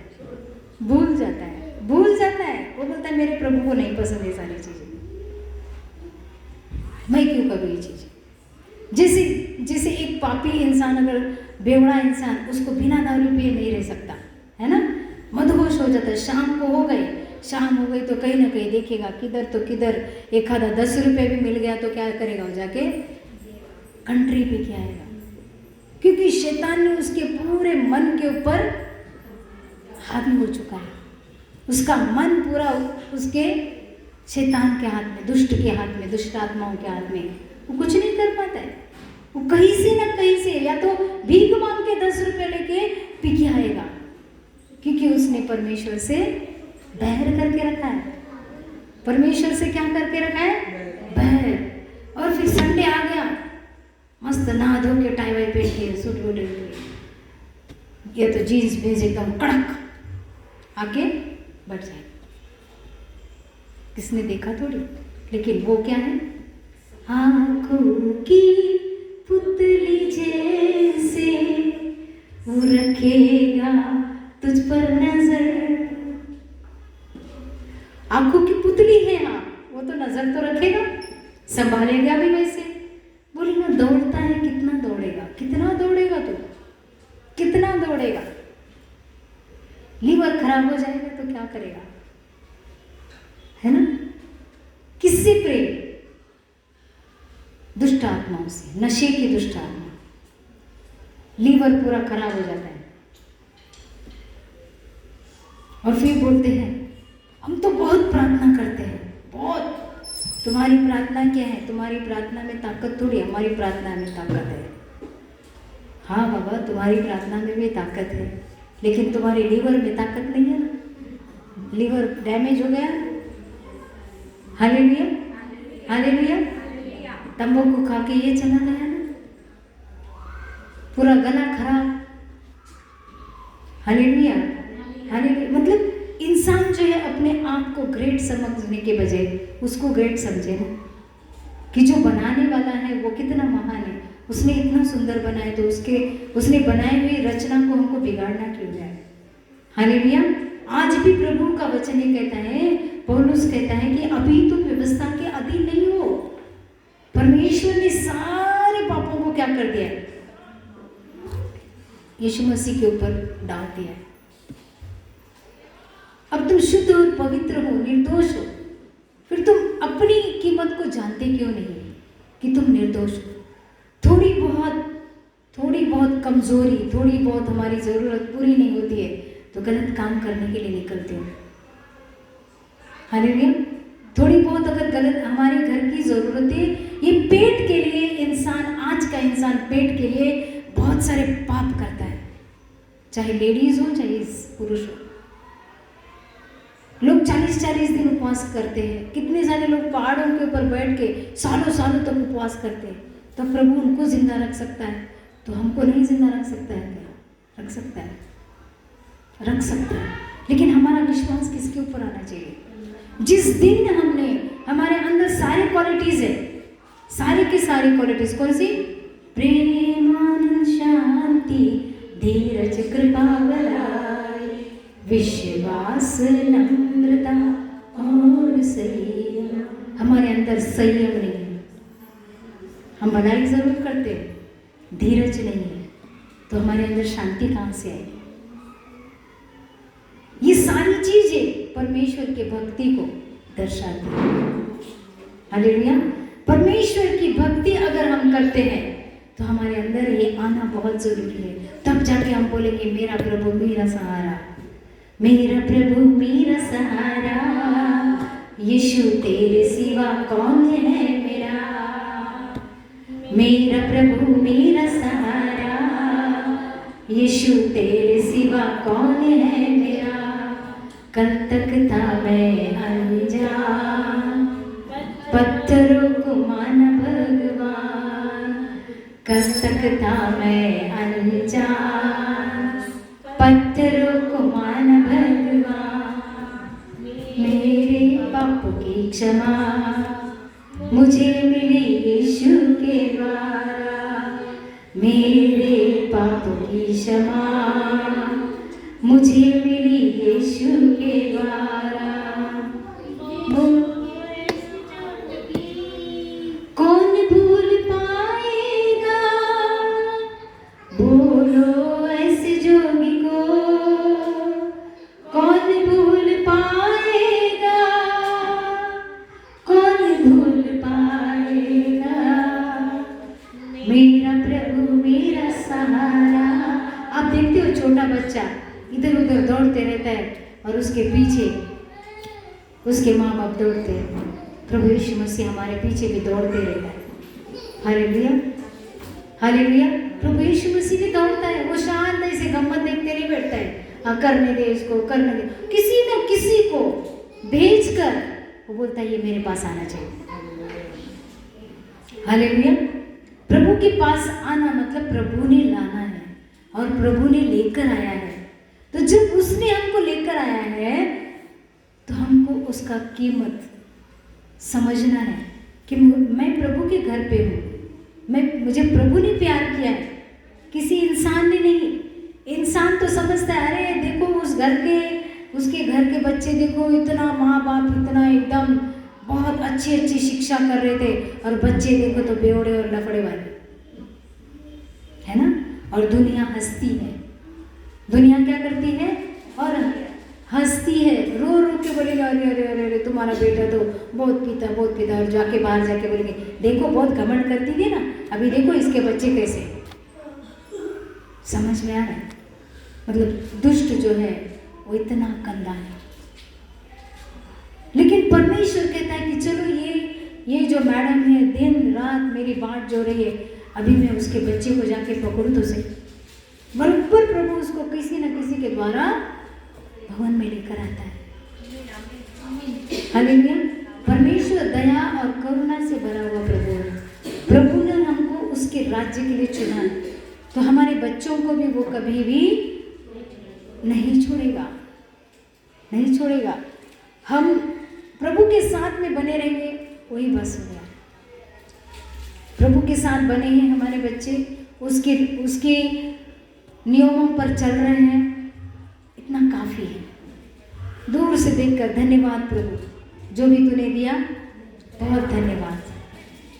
भूल जाता है, भूल जाता है। वो बोलता है मेरे प्रभु को नहीं पसंद ये सारी चीजें, मैं क्यों करूँ ये चीजें। जैसे एक पापी इंसान, अगर बेवड़ा इंसान, उसको बिना दारू पिए नहीं रह सकता है ना, मदहोश हो जाता है। शाम हो गई तो कहीं ना कहीं देखेगा किधर तो किधर एक आधा 10 रुपये भी मिल गया तो क्या करेगा, वो जाके कंट्री पे क्या आएगा, क्योंकि शैतान ने उसके पूरे मन के ऊपर हावी हो चुका है। उसका मन पूरा उसके शैतान के हाथ में, दुष्ट के हाथ में, दुष्ट आत्माओं के हाथ में। वो कुछ नहीं कर पाता है। वो कहीं से ना कहीं से या तो भीख मांग के 10 रुपये लेके पी के आएगा, क्योंकि उसने परमेश्वर से बैर करके रखा है। परमेश्वर से क्या करके रखा है, बैर। और फिर संडे आ गया, मस्त नहा धो के टाई वाई पहन के सूट वूट के, ये तो जीन्स बीन्स एकदम कड़क आके बैठ जाए। किसने देखा थोड़ी, लेकिन वो क्या है, आँखों की पुतली जैसे वो रखेगा तुझ पर नजर। आँखों की पुतली है, हाँ वो तो नजर तो रखेगा, संभालेगा भी वैसे। बोले ना दौड़ता है, कितना दौड़ेगा, कितना दौड़ेगा तू, कितना दौड़ेगा। लीवर खराब हो जाएगा तो क्या करेगा, है ना। किससे प्रेम, दुष्ट आत्माओं से, नशे की दुष्ट आत्मा। लीवर पूरा खराब हो जाता है। और फिर बोलते हैं हम तो बहुत प्रार्थना करते हैं, बहुत। तुम्हारी प्रार्थना क्या है, तुम्हारी प्रार्थना में ताकत थोड़ी, हमारी प्रार्थना में ताकत है। हाँ बाबा तुम्हारी प्रार्थना में भी ताकत है, लेकिन तुम्हारे लीवर में ताकत नहीं है ना, लीवर डैमेज हो गया। Hallelujah hallelujah. तंबाकू खा के ये चला गया ना, पूरा गला खराब। Hallelujah hallelujah. मतलब इंसान जो है अपने आप को ग्रेट समझने के बजाय उसको ग्रेट समझे ना, कि जो बनाने वाला है वो कितना महान है, उसने इतना सुंदर बनाया, तो उसने बनाई हुई रचना को हमको बिगाड़ना क्यों जाए। हालेलुया। आज भी प्रभु का वचन ये कहता है, पौलुस कहता है कि अभी तुम व्यवस्था के अधीन नहीं हो। परमेश्वर ने सारे पापों को क्या कर दिया है, यीशु मसीह के ऊपर डाल दिया है। अब तुम शुद्ध और पवित्र हो, निर्दोष हो, फिर तुम अपनी कीमत को जानते क्यों नहीं कि तुम निर्दोष हो। थोड़ी बहुत कमजोरी, थोड़ी बहुत हमारी जरूरत पूरी नहीं होती है तो गलत काम करने के लिए निकलते हो। हालेलुया। थोड़ी बहुत अगर गलत हमारे घर की जरूरतें, ये पेट के लिए इंसान, आज का इंसान पेट के लिए बहुत सारे पाप करता है, चाहे लेडीज हो चाहे पुरुष हो। लोग 40-40 दिन उपवास करते हैं। कितने सारे लोग पहाड़ों के ऊपर बैठ के सालों सालों तक उपवास करते हैं। तो प्रभु उनको जिंदा रख सकता है, तो हमको नहीं जिंदा रख सकता है क्या? रख सकता है, रख सकता है। लेकिन हमारा विश्वास किसके ऊपर आना चाहिए? जिस दिन हमने, हमारे अंदर सारी क्वालिटीज है, सारी की सारी क्वालिटीज कौन सी? प्रेम, आनंद, शांति, धीरज, कृपा, बड़ाई, विश्वास, नम्रता संयम, हमारे अंदर संयम नहीं है। हम भलाई जरूर करते हैं, धीरज नहीं है, तो हमारे अंदर शांति कहाँ से आएगी? ये सारी चीजें परमेश्वर के भक्ति को दर्शाती है। हालेलुया। परमेश्वर की भक्ति अगर हम करते हैं तो हमारे अंदर ये आना बहुत जरूरी है। तब जाके हम बोलेंगे मेरा प्रभु मेरा सहारा, मेरा प्रभु मेरा सहारा, यीशु तेरे सिवा कौन है मेरा, मेरा प्रभु मेरा सहारा, यीशु तेरे सिवा कौन है मेरा। कल तक था मैं अनजान, पत्थरों को माना भगवान, कल तक था मैं अनजान, पत्थरों को माना भगवान। मेरे पाप की क्षमा मुझे मिली यीशु के द्वारा, मेरे पाप की क्षमा मुझे मिली यीशु के द्वारा। कौन भूल पाएगा, बोलो ऐसे जोगी को, कौन भूल पाएगा, कौन भूल पाएगा, मेरा प्रभु मेरा सहारा। आप देखते हो छोटा बच्चा इधर उधर दौड़ते रहता है और उसके पीछे उसके माँ बाप दौड़ते हैं। प्रभु यीशु मसीह हमारे पीछे भी दौड़ते रहता है। Hallelujah, hallelujah. प्रभु यीशु मसीह भी दौड़ता है, वो शांत ऐसे गम्मत देखते नहीं बैठता है। हाँ करने दे इसको, करने दे, किसी न किसी को भेज कर वो बोलता है ये मेरे पास आना चाहिए। हालेलुया। प्रभु के पास आना मतलब प्रभु ने लाना है और प्रभु ने लेकर आया है। तो जब उसने हमको लेकर आया है तो हमको उसका कीमत समझना है कि मैं प्रभु के घर पे हूँ, मुझे प्रभु ने प्यार किया है, किसी इंसान ने नहीं। इंसान तो समझता है अरे देखो उसके घर के बच्चे देखो इतना माँ बाप इतना एकदम बहुत अच्छी अच्छी शिक्षा कर रहे थे और बच्चे देखो तो बेवड़े और लफड़े वाले, है ना। और दुनिया हंसती है, दुनिया क्या करती है और हंसती है, रो रो के बोलेगा अरे अरे अरे अरे तुम्हारा बेटा तो बहुत पीता और जाके बाहर जाके बोलेंगे देखो बहुत घमंड करती थी ना, अभी देखो इसके बच्चे कैसे। समझ में आ रहा है? मतलब दुष्ट जो है वो इतना गंदा है। लेकिन परमेश्वर कहता है कि चलो ये जो मैडम है दिन रात मेरी बाट जो रही है, अभी मैं उसके बच्चे को जाके पकड़ूं तो सही। बराबर प्रभु उसको किसी न किसी के द्वारा भवन में लेकर आता है। हालेलुया। परमेश्वर दया और करुणा से भरा हुआ प्रभु है। प्रभु ने हमको उसके राज्य के लिए चुना, तो हमारे बच्चों को भी वो कभी भी नहीं छोड़ेगा, नहीं छोड़ेगा। हम प्रभु के साथ में बने रहेंगे, वही बस हो गया। प्रभु के साथ बने हैं हमारे बच्चे, उसके नियमों पर चल रहे हैं, इतना काफ़ी है। दूर से देखकर धन्यवाद प्रभु, जो भी तूने दिया बहुत धन्यवाद।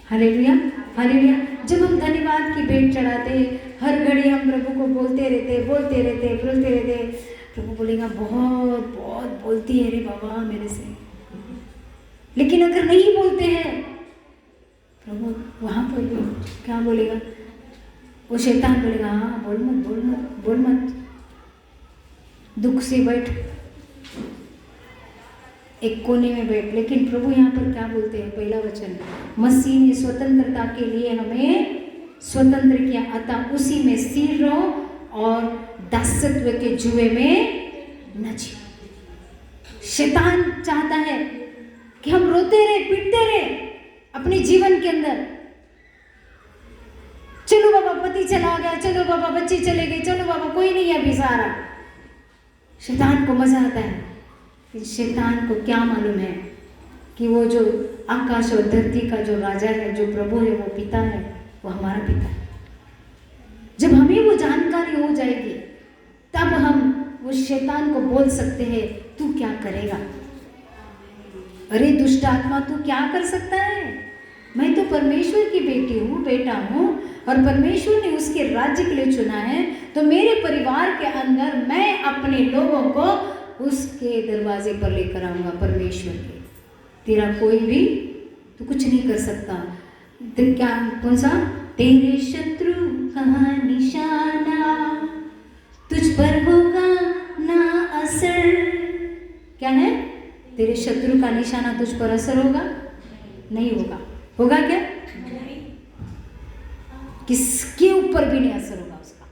Hallelujah, hallelujah. जब हम धन्यवाद की भेंट चढ़ाते, हर घड़ी हम प्रभु को बोलते रहते, प्रभु बोलेगा बहुत बहुत बोलती है रे बाबा मेरे से। लेकिन अगर नहीं बोलते हैं प्रभु, वहाँ पर भी क्या बोलेगा? वो शैतान बोलेगा हाँ बोल मत, दुख से बैठ, एक कोने में बैठ। लेकिन प्रभु यहाँ पर क्या बोलते हैं? पहला वचन, मसीह ने स्वतंत्रता के लिए हमें स्वतंत्र किया, अतः उसी में स्थिर रहो और दासत्व के जुए में न जियो। शैतान चाहता है कि हम रोते रहे, पिटते रहे अपने जीवन के अंदर। चलो बाबा पति चला गया, चलो बाबा बच्चे चले गए, चलो बाबा कोई नहीं है अभी सहारा। शैतान को मजा आता है। शैतान को क्या मालूम है कि वो जो आकाश और धरती का जो राजा है, जो प्रभु है, वो पिता है, वो हमारा पिता है। जब हमें वो जानकारी हो जाएगी तब हम वो शैतान को बोल सकते हैं तू क्या करेगा। अरे दुष्ट आत्मा तू क्या कर सकता है, मैं तो परमेश्वर की बेटी हूँ, बेटा हूँ, और परमेश्वर ने उसके राज्य के लिए चुना है, तो मेरे परिवार के अंदर मैं अपने लोगों को उसके दरवाजे पर लेकर आऊँगा, परमेश्वर के। तेरा कोई भी तो कुछ नहीं कर सकता। तो क्या कौन सा, तेरे शत्रु का निशाना तुझ पर होगा ना असर। क्या है, तेरे शत्रु का निशाना तुझ पर असर होगा, नहीं होगा। होगा क्या, किसके ऊपर भी नहीं असर होगा उसका।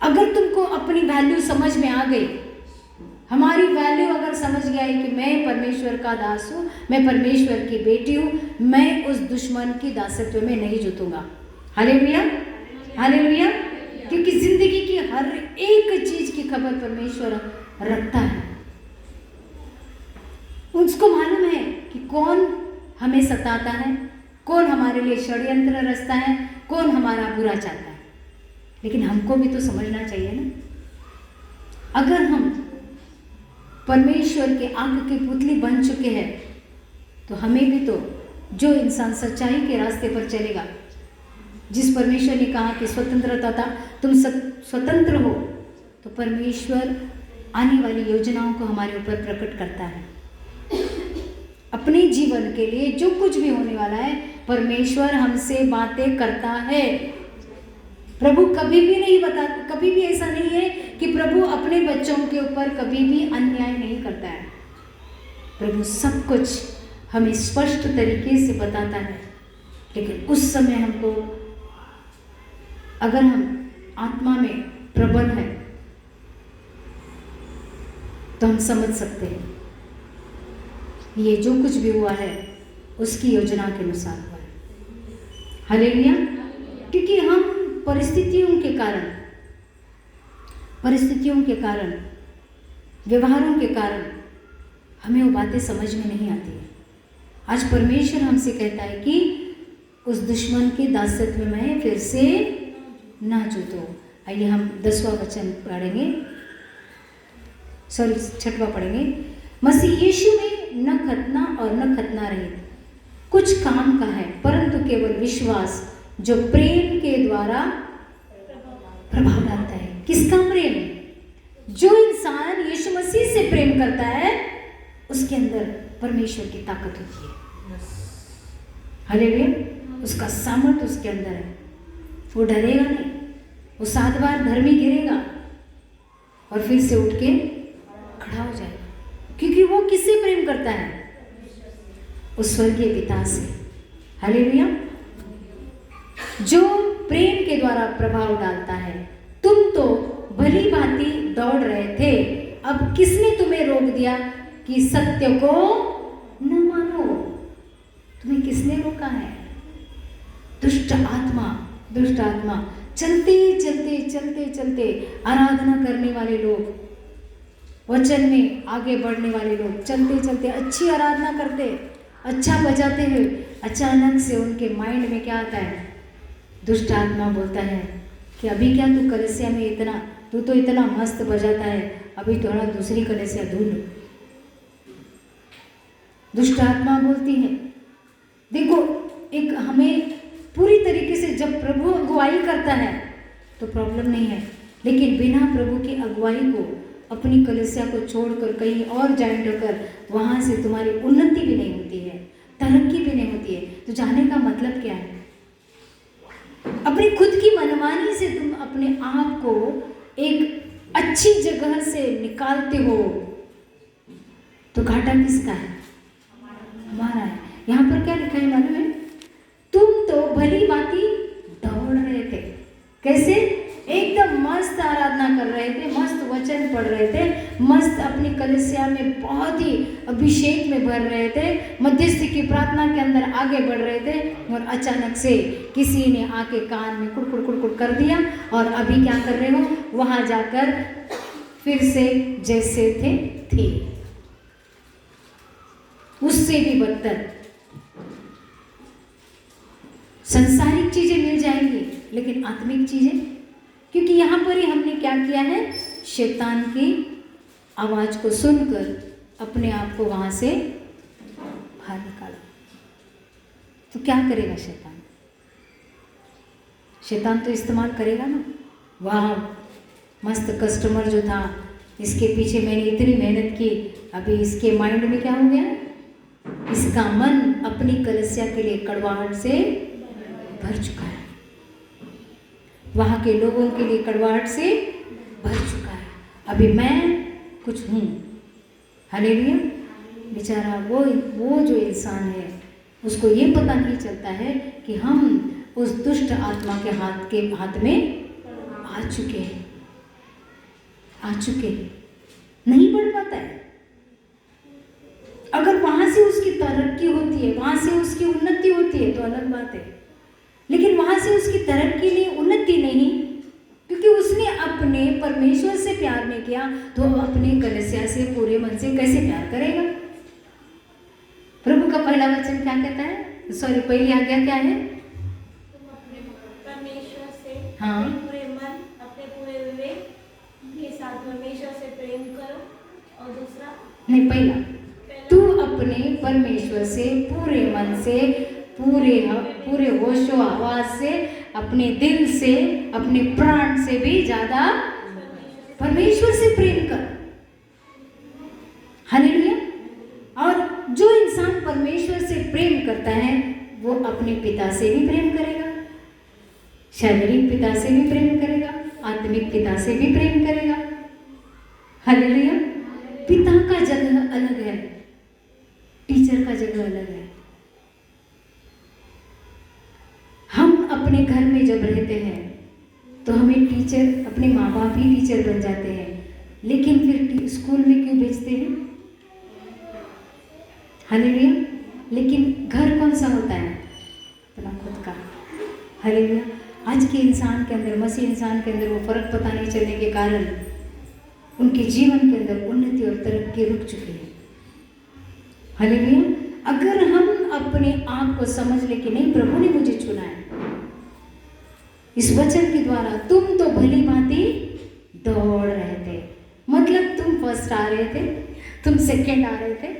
अगर तुमको अपनी वैल्यू समझ में आ गई, हमारी वैल्यू अगर समझ गया है कि मैं परमेश्वर का दास हूँ, मैं परमेश्वर की बेटी हूँ, मैं उस दुश्मन की दासत्व में नहीं जुटूंगा। Hallelujah, hallelujah. क्योंकि जिंदगी की हर एक चीज की खबर परमेश्वर रखता है। उसको मालूम है कि कौन हमें सताता है, कौन हमारे लिए षड्यंत्र रचता है, कौन हमारा बुरा चाहता है। लेकिन हमको भी तो समझना चाहिए ना, अगर हम परमेश्वर के आंख की पुतली बन चुके हैं, तो हमें भी तो, जो इंसान सच्चाई के रास्ते पर चलेगा, जिस परमेश्वर ने कहा कि स्वतंत्रता था, तुम स्वतंत्र हो, तो परमेश्वर आने वाली योजनाओं को हमारे ऊपर प्रकट करता है। अपने जीवन के लिए जो कुछ भी होने वाला है, परमेश्वर हमसे बातें करता है। प्रभु कभी भी नहीं बता, कभी भी ऐसा नहीं है कि प्रभु अपने बच्चों के ऊपर कभी भी अन्याय नहीं करता है। प्रभु सब कुछ हमें स्पष्ट तरीके से बताता है। लेकिन उस समय हमको, अगर हम आत्मा में प्रबल है, तो हम समझ सकते हैं ये जो कुछ भी हुआ है उसकी योजना के अनुसार हुआ है। हालेलुया। क्योंकि हम परिस्थितियों के कारण, व्यवहारों के कारण हमें वो बातें समझ में नहीं आती है। आज परमेश्वर हमसे कहता है कि उस दुश्मन के दासत्व में फिर से ना जुटो। आइए हम 10वां वचन पढ़ेंगे, 6वां पढ़ेंगे। मसीह यीशु में न खतना और न खतना रहित कुछ काम का है, परंतु केवल विश्वास जो प्रेम के द्वारा प्रभाव डालता है। किसका प्रेम? जो इंसान यीशु मसीह से प्रेम करता है, उसके अंदर परमेश्वर की ताकत होती है। हालेलुया। उसका सामर्थ उसके अंदर है। वो डरेगा नहीं, वो 7 बार धर्मी गिरेगा और फिर से उठ के खड़ा हो जाएगा। क्योंकि वो किससे प्रेम करता है? उस स्वर्गीय पिता से। हालेलुया। जो प्रेम के द्वारा प्रभाव डालता है। तुम तो भली भांति दौड़ रहे थे, अब किसने तुम्हें रोक दिया कि सत्य को न मानो? तुम्हें किसने रोका है? दुष्ट आत्मा। चलते आराधना करने वाले लोग, वचन में आगे बढ़ने वाले लोग, चलते अच्छी आराधना करते, अच्छा बजाते हुए, अचानक से उनके माइंड में क्या आता है? दुष्ट आत्मा बोलता है कि अभी क्या तू कलीसिया में तू तो इतना मस्त बजाता है, अभी थोड़ा दूसरी कलीसिया ढूंढ। दुष्ट आत्मा बोलती है। देखो, एक हमें पूरी तरीके से जब प्रभु अगुवाई करता है तो प्रॉब्लम नहीं है, लेकिन बिना प्रभु की अगुवाई को अपनी कलीसिया को छोड़कर कहीं और ज्वाइन होकर वहाँ से तुम्हारी उन्नति भी नहीं होती है, तरक्की भी नहीं होती है। तो जाने का मतलब क्या है? अपनी खुद की मनमानी से तुम अपने आप को एक अच्छी जगह से निकालते हो, तो घाटा किसका है? हमारा है। यहाँ पर क्या लिखा है मालूम है? तुम तो भली भांति दौड़ रहे थे। कैसे? एकदम मस्त आराधना कर रहे थे, मस्त वचन पढ़ रहे थे, मस्त अपनी कलीसिया में बहुत ही अभिषेक में भर रहे थे, मध्यस्थी की प्रार्थना के अंदर आगे बढ़ रहे थे, और अचानक से किसी ने आके कान में कुड़ कर दिया, और अभी क्या कर रहे हो? वहां जाकर फिर से जैसे थे। उससे भी बदतर संसारिक चीजें मिल जाएंगी, लेकिन आत्मिक चीजें, क्योंकि यहाँ पर ही हमने क्या किया है? शैतान की आवाज को सुनकर अपने आप को वहां से बाहर निकालो। तो क्या करेगा शैतान? शैतान तो इस्तेमाल करेगा ना। वाह, मस्त कस्टमर जो था, इसके पीछे मैंने इतनी मेहनत की, अभी इसके माइंड में क्या हो गया? इसका मन अपनी कलस्या के लिए कड़वाहट से भर चुका है, वहाँ के लोगों के लिए कड़वाहट से भर चुका है। अभी मैं कुछ हूँ। हालेलुया। बेचारा वो जो इंसान है, उसको ये पता नहीं चलता है कि हम उस दुष्ट आत्मा के हाथ में आ चुके हैं, नहीं बढ़ पाता है। अगर वहां से उसकी तरक्की होती है, वहां से उसकी उन्नति होती है तो अलग बात है, लेकिन वहां से उसकी तरक्की नहीं, उन्नति नहीं, क्योंकि उसने अपने परमेश्वर से प्यार नहीं किया, तो अपने कलीसिया से पूरे मन से कैसे प्यार करेगा? प्रभु का पहला वचन क्या कहता है? पहली आज्ञा क्या है? परमेश्वर से हाँ, पूरे मन, अपने पूरे विवेक के साथ परमेश्वर से प्रेम करो। और दूसरा नहीं, पहला तू अपने परमेश्वर से पूरे मन से, पूरे होशो आवाज से, अपने दिल से, अपने प्राण से भी ज्यादा परमेश्वर से प्रेम कर। हालेलुया। और जो इंसान परमेश्वर से प्रेम करता है वो अपने पिता से भी प्रेम करेगा, शारीरिक पिता से भी प्रेम करेगा, आत्मिक पिता से भी प्रेम करेगा। हालेलुया। पिता का जगह अलग है, टीचर का जगह अलग है। हम अपने घर में जब रहते हैं तो हमें टीचर, अपने माँ बाप ही टीचर बन जाते हैं, लेकिन फिर स्कूल में क्यों भेजते हैं? हालेलुया। लेकिन घर कौन सा होता है? अपना खुद का। हालेलुया। आज के इंसान के अंदर, मसीह इंसान के अंदर वो फर्क पता नहीं चलने के कारण उनके जीवन के अंदर उन्नति और तरक्की रुक चुकी है। हालेलुया। अगर हम अपने आप को समझ ले कि नहीं, प्रभु ने मुझे चुना है, इस वचन के द्वारा, तुम तो भली भांति दौड़ रहे थे, मतलब तुम फर्स्ट आ रहे थे, तुम सेकंड आ रहे थे,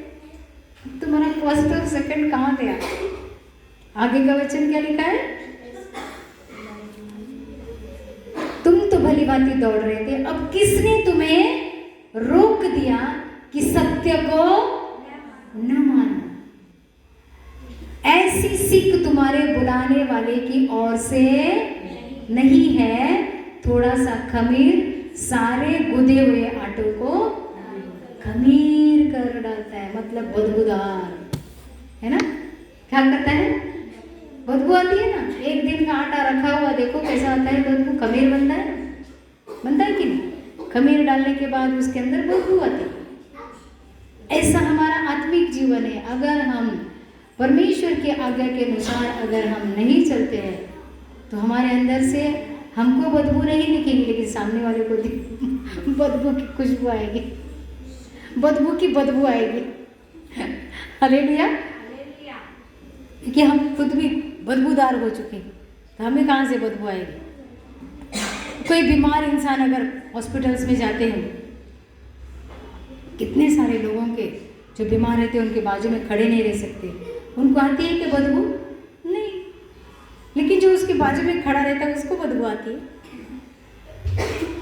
तुम्हारा फर्स्ट और सेकंड कहाँ गया? आगे का वचन क्या लिखा है? तुम तो भली भांति दौड़ रहे थे, अब किसने तुम्हें रोक दिया कि सत्य को न मानो? ऐसी सीख तुम्हारे बुलाने वाले की ओर से नहीं है। थोड़ा सा खमीर सारे गुदे हुए आटों को खमीर कर डालता है, मतलब बदबूदार है ना। क्या करता है? बदबू आती है ना। एक दिन का आटा रखा हुआ देखो कैसा आता है बदबू, खमीर बनता है ना, बनता है कि नहीं? खमीर डालने के बाद उसके अंदर बदबू आती है। ऐसा हमारा आत्मिक जीवन है। अगर हम परमेश्वर की आज्ञा के अनुसार अगर हम नहीं चलते हैं तो हमारे अंदर से हमको बदबू नहीं दिखेगी, लेकिन सामने वाले को बदबू की खुशबू आएगी, बदबू की बदबू आएगी। हालेलुया। कि हम खुद भी बदबूदार हो चुके हैं, तो हमें कहाँ से बदबू आएगी? कोई बीमार इंसान अगर हॉस्पिटल्स में जाते हैं, कितने सारे लोगों के जो बीमार रहते हैं उनके बाजू में खड़े नहीं रह सकते, उनको आती है कि बदबू? नहीं। लेकिन जो उसके बाजू में खड़ा रहता है उसको बदबू आती है।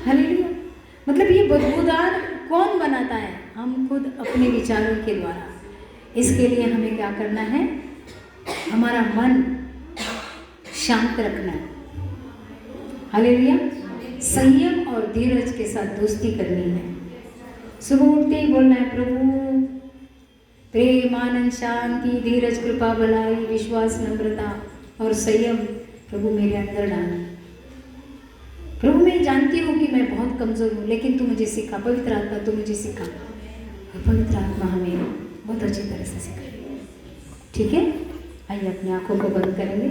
हालेलुया। मतलब ये बदबूदार कौन बनाता है? हम खुद अपने विचारों के द्वारा। इसके लिए हमें क्या करना है? हमारा मन शांत रखना है। हालेलुया। संयम और धीरज के साथ दोस्ती करनी है। सुबह उठते ही बोलना है, प्रभु प्रेम, आनंद, शांति, धीरज, कृपा, भलाई, विश्वास, नम्रता और संयम प्रभु मेरे अंदर डाल। प्रभु मैं जानती हूँ कि मैं बहुत कमज़ोर हूँ, लेकिन तू मुझे सिखा, पवित्र आत्मा तू मुझे सिखा। और पवित्र आत्मा हमें बहुत अच्छी तरह से सिखाए। ठीक है, आइए अपनी आंखों को बंद करेंगे।